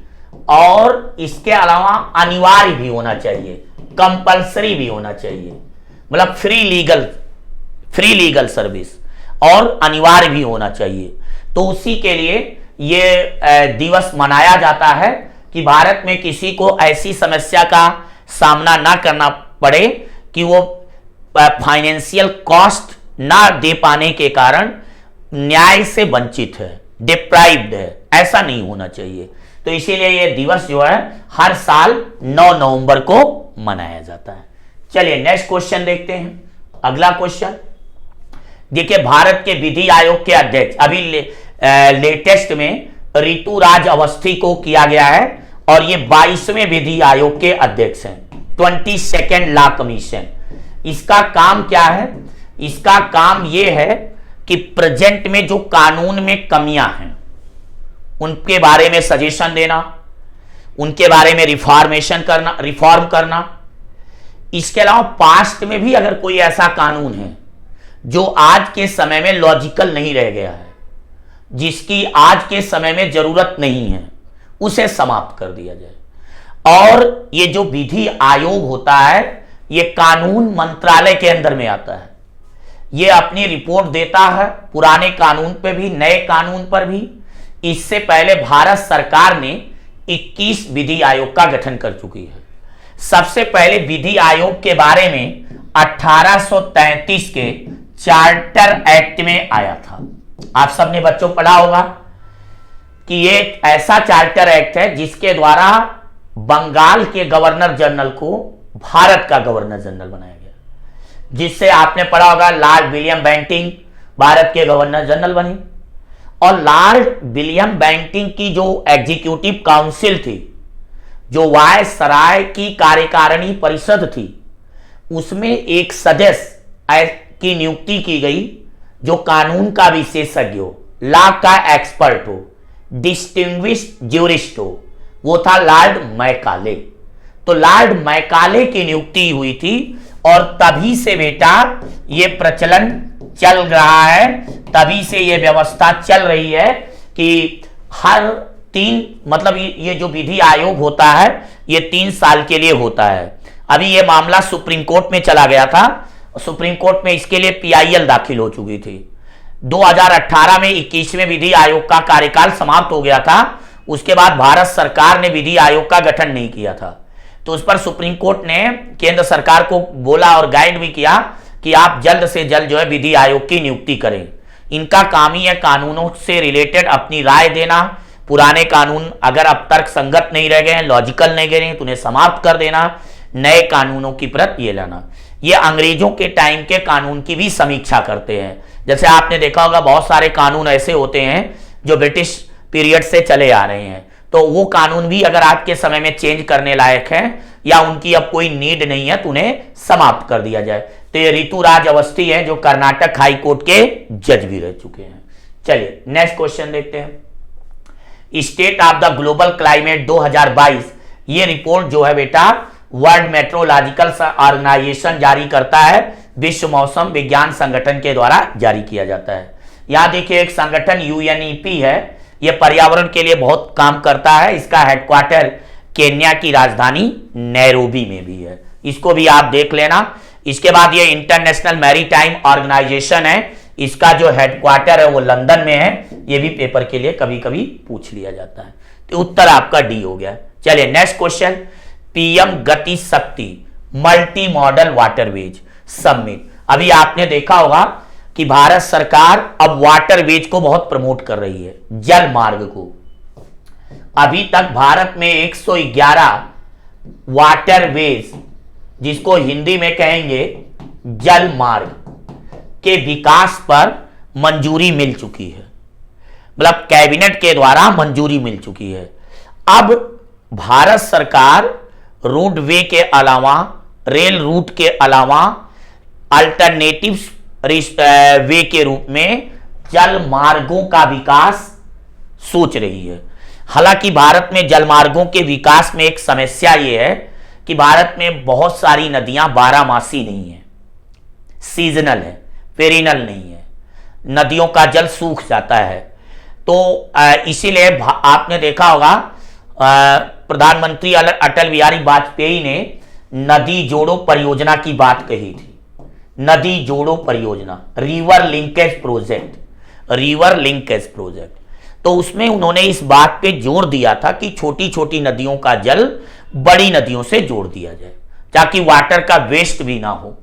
और इसके अलावा अनिवार्य भी होना चाहिए, कंपल्सरी भी होना चाहिए, मतलब फ्री लीगल सर्विस और अनिवार्य भी होना चाहिए। तो उसी के लिए ये दिवस मनाया जाता है कि भारत में किसी को ऐसी समस्या का सामना ना करना पड़े कि वो फाइनेंशियल कॉस्ट ना दे पाने के कारण न्याय से वंचित है, डिप्राइव्ड है, ऐसा नहीं होना चाहिए। तो इसीलिए ये दिवस जो है हर साल 9 नवंबर को मनाया जाता है। चलिए नेक्स्ट क्वेश्चन देखते हैं। अगला क्वेश्चन देखिए, भारत के विधि आयोग के अध्यक्ष अभी लेटेस्ट में ऋतुराज अवस्थी को किया गया है और ये 22वें विधि आयोग के अध्यक्ष हैं, 22nd लॉ कमीशन। इसका काम क्या है? इसका काम यह है कि प्रेजेंट में जो कानून में कमियां हैं उनके बारे में सजेशन देना, उनके बारे में रिफॉर्म करना। इसके अलावा पास्ट में भी अगर कोई ऐसा कानून है जो आज के समय में लॉजिकल नहीं रह गया है, जिसकी आज के समय में जरूरत नहीं है, उसे समाप्त कर दिया जाए। और ये जो विधि आयोग होता है ये कानून मंत्रालय के अंदर में आता है। ये अपनी रिपोर्ट देता है पुराने कानून पे भी, नए कानून पर भी। इससे पहले भारत सरकार ने 21 विधि आयोग का गठन कर चुकी है। सबसे पहले विधि आयोग के बारे में 1833 के चार्टर एक्ट में आया था। आप सबने बच्चों पढ़ा होगा कि ये ऐसा चार्टर एक्ट है जिसके द्वारा बंगाल के गवर्नर जनरल को भारत का गवर्नर जनरल बनाया गया, जिससे आपने पढ़ा होगा लॉर्ड विलियम बेंटिंग भारत के गवर्नर जनरल बने। और लॉर्ड विलियम बेंटिंग की जो एग्जीक्यूटिव काउंसिल थी, जो वायसराय की कार्यकारिणी परिषद थी, उसमें एक सदस्य की नियुक्ति की गई जो कानून का विशेषज्ञ हो, लॉ का एक्सपर्ट हो, डिस्टिंग्विश्ड ज्यूरिस्ट हो, वो था लॉर्ड मैकाले। तो लॉर्ड मैकाले की नियुक्ति हुई थी और तभी से बेटा ये प्रचलन चल रहा है, तभी से ये व्यवस्था चल रही है कि हर 3 मतलब ये जो विधि आयोग होता है ये 3 साल के लिए होता है। अभी ये मामला सुप्रीम कोर्ट में चला गया था, सुप्रीम कोर्ट में इसके लिए PIL दाखिल हो चुकी थी। 2018 में 21वें विधि आयोग का कार्यकाल समाप्त हो गया था। उसके बाद भारत सरकार ने विधि आयोग का गठन नहीं किया था, तो उस पर सुप्रीम कोर्ट ने केंद्र सरकार को बोला और गाइड भी किया कि आप जल्द से जल्द जो है विधि आयोग की नियुक्ति करें। इनका काम ही है कानूनों से रिलेटेड अपनी राय देना। पुराने कानून अगर अब तर्क संगत नहीं रह गए हैं, लॉजिकल नहीं गए हैं, तो उन्हें समाप्त कर देना, नए कानूनों की प्रत ये लाना। ये अंग्रेजों के टाइम के कानून की भी समीक्षा करते हैं। जैसे आपने देखा होगा बहुत सारे कानून ऐसे होते हैं जो ब्रिटिश पीरियड से चले आ रहे हैं, तो वो कानून भी अगर आज के समय में चेंज करने लायक है या उनकी अब कोई नीड नहीं है तो उन्हें समाप्त कर दिया जाए। तो ये ऋतुराज अवस्थी है जो कर्नाटक हाई कोर्ट के जज भी रह चुके हैं। चलिए नेक्स्ट क्वेश्चन देखते हैं। State of the global climate 2022, ये रिपोर्ट जो है बेटा वर्ल्ड मेट्रोलॉजिकल ऑर्गेनाइजेशन जारी करता है, विश्व मौसम विज्ञान संगठन के द्वारा जारी किया जाता है। यहां देखिए एक संगठन UNEP है, ये पर्यावरण के लिए बहुत काम करता है। इसका हेडक्वार्टर केन्या की राजधानी नैरोबी में भी है, इसको भी आप देख लेना। इसके बाद ये इंटरनेशनल मैरीटाइम ऑर्गेनाइजेशन है, इसका जो हेडक्वार्टर है वो लंदन में है। ये भी पेपर के लिए कभी कभी पूछ लिया जाता है। तो उत्तर आपका डी हो गया। चलिए नेक्स्ट क्वेश्चन, PM गति शक्ति मल्टी मॉडल वाटरवेज समिट। अभी आपने देखा होगा कि भारत सरकार अब वाटरवेज को बहुत प्रमोट कर रही है, जल मार्ग को। अभी तक भारत में 111 वाटरवेज, जिसको हिंदी में कहेंगे जल मार्ग, के विकास पर मंजूरी मिल चुकी है, मतलब कैबिनेट के द्वारा मंजूरी मिल चुकी है। अब भारत सरकार रोडवे के अलावा, रेल रूट के अलावा अल्टरनेटिव वे के रूप में जल मार्गों का विकास सोच रही है। हालांकि भारत में जल मार्गों के विकास में एक समस्या यह है कि भारत में बहुत सारी नदियां बारहमासी नहीं है, सीजनल है, पेरिनल नहीं है। नदियों का जल सूख जाता है। तो इसीलिए आपने देखा होगा प्रधानमंत्री अटल बिहारी वाजपेयी ने नदी जोड़ो परियोजना की बात कही थी। नदी जोड़ो परियोजना, river linkage project, river linkage project. तो उसमें उन्होंने इस बात पे जोर दिया था कि छोटी छोटी नदियों का जल बड़ी नदियों से जोड़ दिया जाए ताकि वाटर का वेस्ट भी ना हो।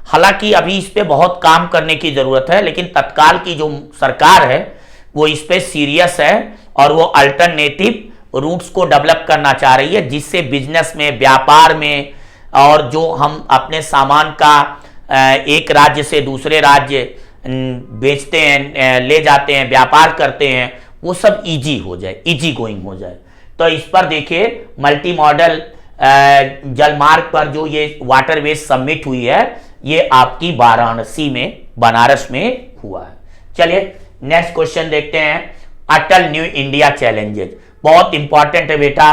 हालांकि अभी इस पे बहुत काम करने की जरूरत है, लेकिन तत्काल की जो सरकार है वो इस पे सीरियस है और वो अल्टरनेटिव रूट्स को डेवलप करना चाह रही है, जिससे बिजनेस में, व्यापार में, और जो हम अपने सामान का एक राज्य से दूसरे राज्य बेचते हैं, ले जाते हैं, व्यापार करते हैं, वो सब इजी हो जाए, इजी गोइंग हो जाए। तो इस पर देखिए मल्टी मॉडल जलमार्ग पर जो ये वाटरवेज सबमिट हुई है, ये आपकी वाराणसी में, बनारस में हुआ है। चलिए नेक्स्ट क्वेश्चन देखते हैं। अटल न्यू इंडिया चैलेंजेस बहुत इंपॉर्टेंट है बेटा।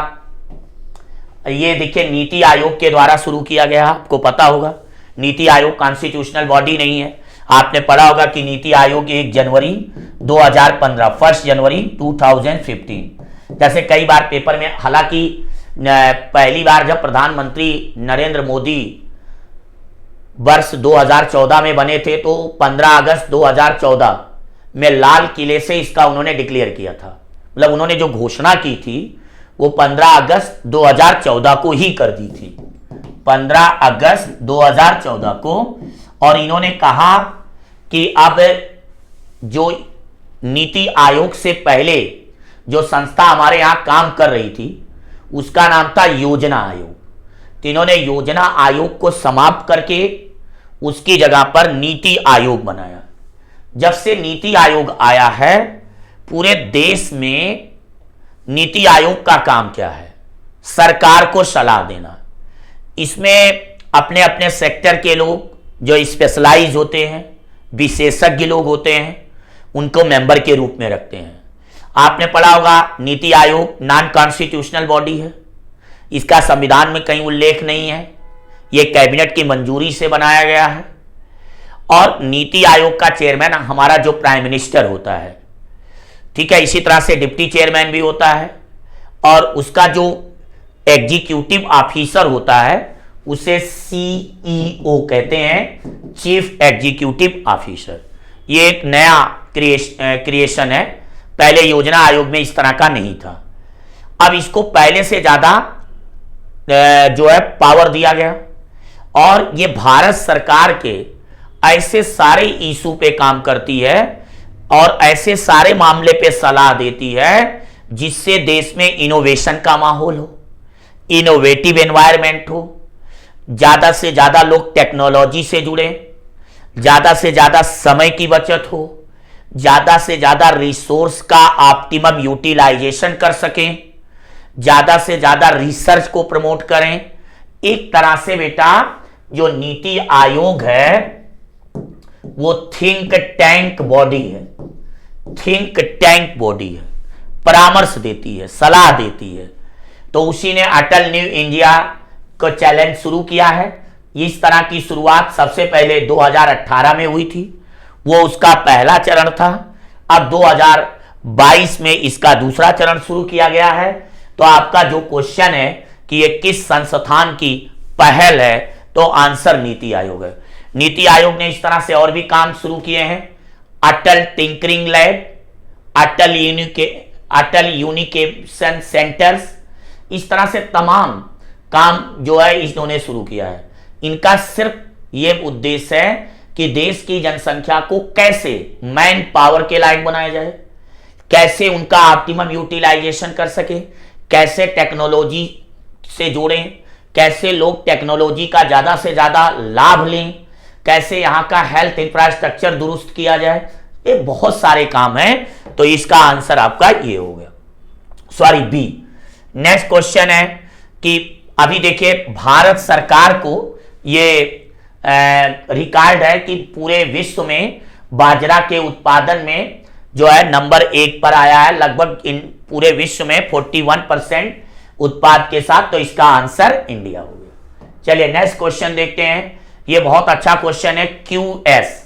ये देखिए नीति आयोग के द्वारा शुरू किया गया, आपको पता होगा नीति आयोग कॉन्स्टिट्यूशनल बॉडी नहीं है। आपने पढ़ा होगा कि नीति आयोग 1 जनवरी 2015, 1 जनवरी 2015। जैसे कई बार पेपर में, हालांकि पहली बार जब प्रधानमंत्री नरेंद्र मोदी वर्ष 2014 में बने थे तो 15 अगस्त 2014 में लाल किले से इसका उन्होंने डिक्लेयर किया था। मतलब उन्होंने जो घोषणा की थी वो 15 अगस्त 2014 को ही कर दी थी, 15 अगस्त 2014 को। और इन्होंने कहा कि अब जो नीति आयोग से पहले जो संस्था हमारे यहां काम कर रही थी उसका नाम था योजना आयोग। तो इन्होंने योजना आयोग को समाप्त करके उसकी जगह पर नीति आयोग बनाया। जब से नीति आयोग आया है, पूरे देश में नीति आयोग का काम क्या है? सरकार को सलाह देना। इसमें अपने अपने सेक्टर के लोग जो स्पेशलाइज होते हैं, विशेषज्ञ लोग होते हैं, उनको मेंबर के रूप में रखते हैं। आपने पढ़ा होगा NITI Aayog non constitutional body है, इसका संविधान में कहीं उल्लेख नहीं है, यह कैबिनेट की मंजूरी से बनाया गया है। और नीति आयोग का चेयरमैन हमारा जो प्राइम मिनिस्टर होता है, ठीक है। इसी तरह से डिप्टी चेयरमैन भी होता है और उसका जो एग्जीक्यूटिव ऑफिसर होता है उसे सीईओ कहते हैं, चीफ एग्जीक्यूटिव ऑफिसर। ये एक नया क्रिएशन है, पहले योजना आयोग में इस तरह का नहीं था। अब इसको पहले से ज्यादा जो है पावर दिया गया और ये भारत सरकार के ऐसे सारे इशू पे काम करती है और ऐसे सारे मामले पे सलाह देती है जिससे देश में इनोवेशन का माहौल हो, इनोवेटिव एनवायरनमेंट हो, ज्यादा से ज्यादा लोग टेक्नोलॉजी से जुड़े, ज्यादा से ज्यादा समय की बचत हो, ज्यादा से ज्यादा रिसोर्स का ऑप्टिमम यूटिलाइजेशन कर सकें, ज्यादा से ज्यादा रिसर्च को प्रमोट करें। एक तरह से बेटा जो नीति आयोग है वो थिंक टैंक बॉडी है, थिंक टैंक बॉडी है, परामर्श देती है, सलाह देती है। तो उसी ने अटल न्यू इंडिया को चैलेंज शुरू किया है। इस तरह की शुरुआत सबसे पहले 2018 में हुई थी, वो उसका पहला चरण था। अब 2022 में इसका दूसरा चरण शुरू किया गया है। तो आपका जो क्वेश्चन है कि ये किस संस्थान की पहल है, तो आंसर नीति आयोग है। नीति आयोग ने इस तरह से और भी काम शुरू किए हैं, अटल टिंकरिंग लैब, अटल यूनिकेशन सेंटर्स, इस तरह से तमाम काम जो है इन्होंने शुरू किया है। इनका सिर्फ ये उद्देश्य है कि देश की जनसंख्या को कैसे मैन पावर के लायक बनाया जाए, कैसे उनका ऑप्टिमम यूटिलाइजेशन कर सके, कैसे टेक्नोलॉजी से जोड़ें, कैसे लोग टेक्नोलॉजी का ज्यादा से ज्यादा लाभ लें, कैसे यहाँ का हेल्थ इंफ्रास्ट्रक्चर दुरुस्त किया जाए। ये बहुत सारे काम हैं। तो इसका आंसर आपका ये हो गया, सॉरी बी। नेक्स्ट क्वेश्चन है कि अभी देखिए भारत सरकार को ये रिकॉर्ड है कि पूरे विश्व में बाजरा के उत्पादन में जो है नंबर 1 पर आया है, लगभग इन पूरे विश्व में 41% उत्पाद के साथ। तो इसका आंसर इंडिया हो गया। चलिए नेक्स्ट क्वेश्चन देखते हैं। ये बहुत अच्छा क्वेश्चन है, QS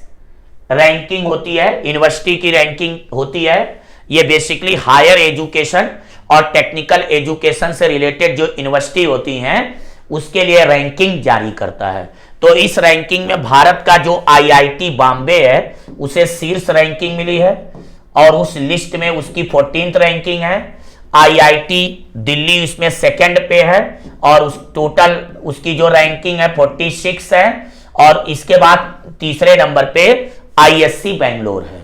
रैंकिंग होती है, यूनिवर्सिटी की रैंकिंग होती है, ये बेसिकली हायर एजुकेशन और टेक्निकल एजुकेशन से रिलेटेड जो यूनिवर्सिटी होती हैं उसके लिए रैंकिंग जारी करता है। तो इस रैंकिंग में भारत का जो आईआईटी बॉम्बे है उसे शीर्ष रैंकिंग मिली है और उस लिस्ट में उसकी 14th रैंकिंग है। आईआईटी दिल्ली उसमें सेकंड पे है और उस टोटल उसकी जो रैंकिंग है 46 है और इसके बाद तीसरे नंबर पे आईएससी बेंगलोर है।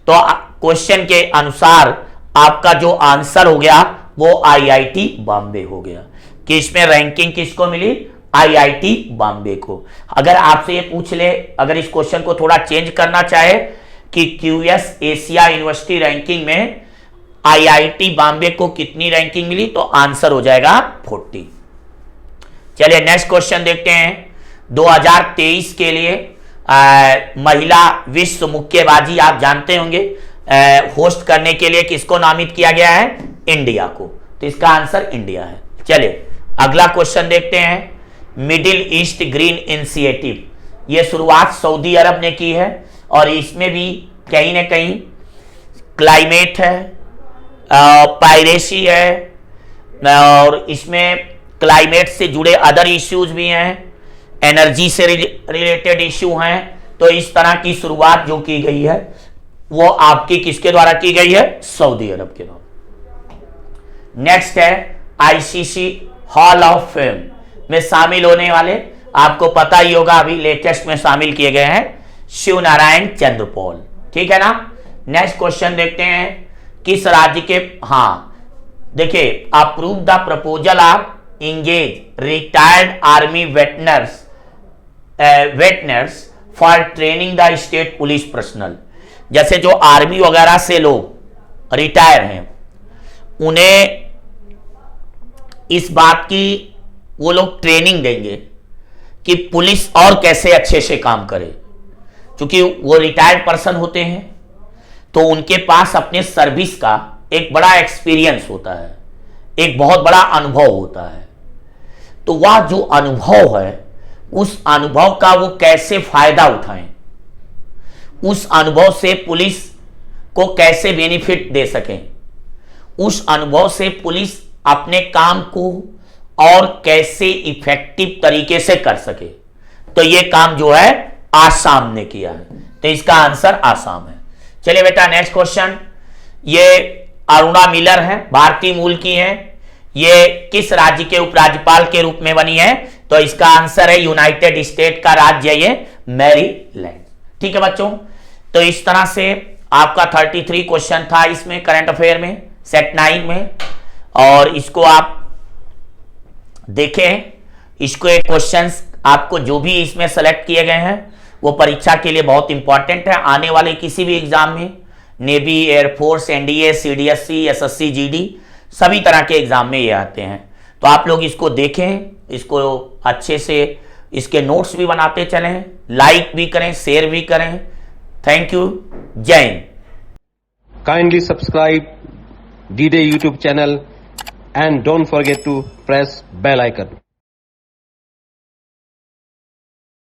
तो क्वेश्चन के अनुसार आपका जो आंसर हो गया वो आईआईटी बॉम्बे हो गया कि इसमें रैंकिंग किसको मिली, आईआईटी बॉम्बे को। अगर आपसे ये पूछ ले, अगर इस क्वेश्चन को थोड़ा चेंज करना चाहे कि क्यूएस एशिया यूनिवर्सिटी रैंकिंग में आईआईटी बॉम्बे को कितनी रैंकिंग मिली, तो आंसर हो जाएगा 40। चलिए नेक्स्ट क्वेश्चन देखते हैं। 2023 के लिए महिला विश्व मुक्केबाजी आप जानते होंगे, होस्ट करने के लिए किसको नामित किया गया है, इंडिया को। तो इसका आंसर इंडिया है। चलिए अगला क्वेश्चन देखते हैं। मिडिल ईस्ट ग्रीन इनिशिएटिव, ये शुरुआत सऊदी अरब ने की है और इसमें भी कहीं ना कहीं क्लाइमेट है, पायरेसी है और इसमें क्लाइमेट से जुड़े अदर इश्यूज भी हैं, एनर्जी से रिलेटेड इश्यू हैं। तो इस तरह की शुरुआत जो की गई है वो आपकी किसके द्वारा की गई है, सऊदी अरब के द्वारा। नेक्स्ट है आईसीसी हॉल ऑफ फेम में शामिल होने वाले, आपको पता ही होगा अभी लेटेस्ट में शामिल किए गए हैं शिव नारायण चंद्रपॉल, ठीक है ना। नेक्स्ट क्वेश्चन देखते हैं। किस राज्य के, हाँ देखिए, approve the proposal of engage retired army veterans for training the state police personnel. जैसे जो आर्मी वगैरह से लोग रिटायर हैं उन्हें इस बात की वो लोग ट्रेनिंग देंगे कि पुलिस और कैसे अच्छे से काम करे, क्योंकि वो रिटायर्ड पर्सन होते हैं तो उनके पास अपने सर्विस का एक बड़ा एक्सपीरियंस होता है, एक बहुत बड़ा अनुभव होता है। तो वह जो अनुभव है उस अनुभव का वो कैसे फायदा उठाएं, उस अनुभव से पुलिस को कैसे बेनिफिट दे सकें, उस अनुभव से पुलिस अपने काम को और कैसे इफेक्टिव तरीके से कर सके। तो ये काम जो है आसाम ने किया है, तो इसका आंसर आसाम है। चलिए बेटा नेक्स्ट क्वेश्चन। ये अरुणा मिलर है, भारतीय मूल की हैं, ये किस राज्य के उपराज्यपाल के रूप में बनी है, तो इसका आंसर है यूनाइटेड स्टेट का राज्य ये मैरीलैंड, ठीक है बच्चों। तो इस तरह से आपका 33 क्वेश्चन था इसमें करंट अफेयर में सेट 9 में, और इसको आप देखें, इसको एक क्वेश्चंस आपको जो भी इसमें सेलेक्ट किए गए हैं वो परीक्षा के लिए बहुत इंपॉर्टेंट है। आने वाले किसी भी एग्जाम में, navy, air force, NDA, CDSC, SSC, GD, सभी तरह के एग्जाम में ये आते हैं। तो आप लोग इसको देखें, इसको अच्छे से इसके नोट्स भी बनाते चलें, लाइक भी करें, शेयर भी करें। थैंक यू, जय Hind. Kindly subscribe D-Day YouTube channel and don't forget to press bell icon.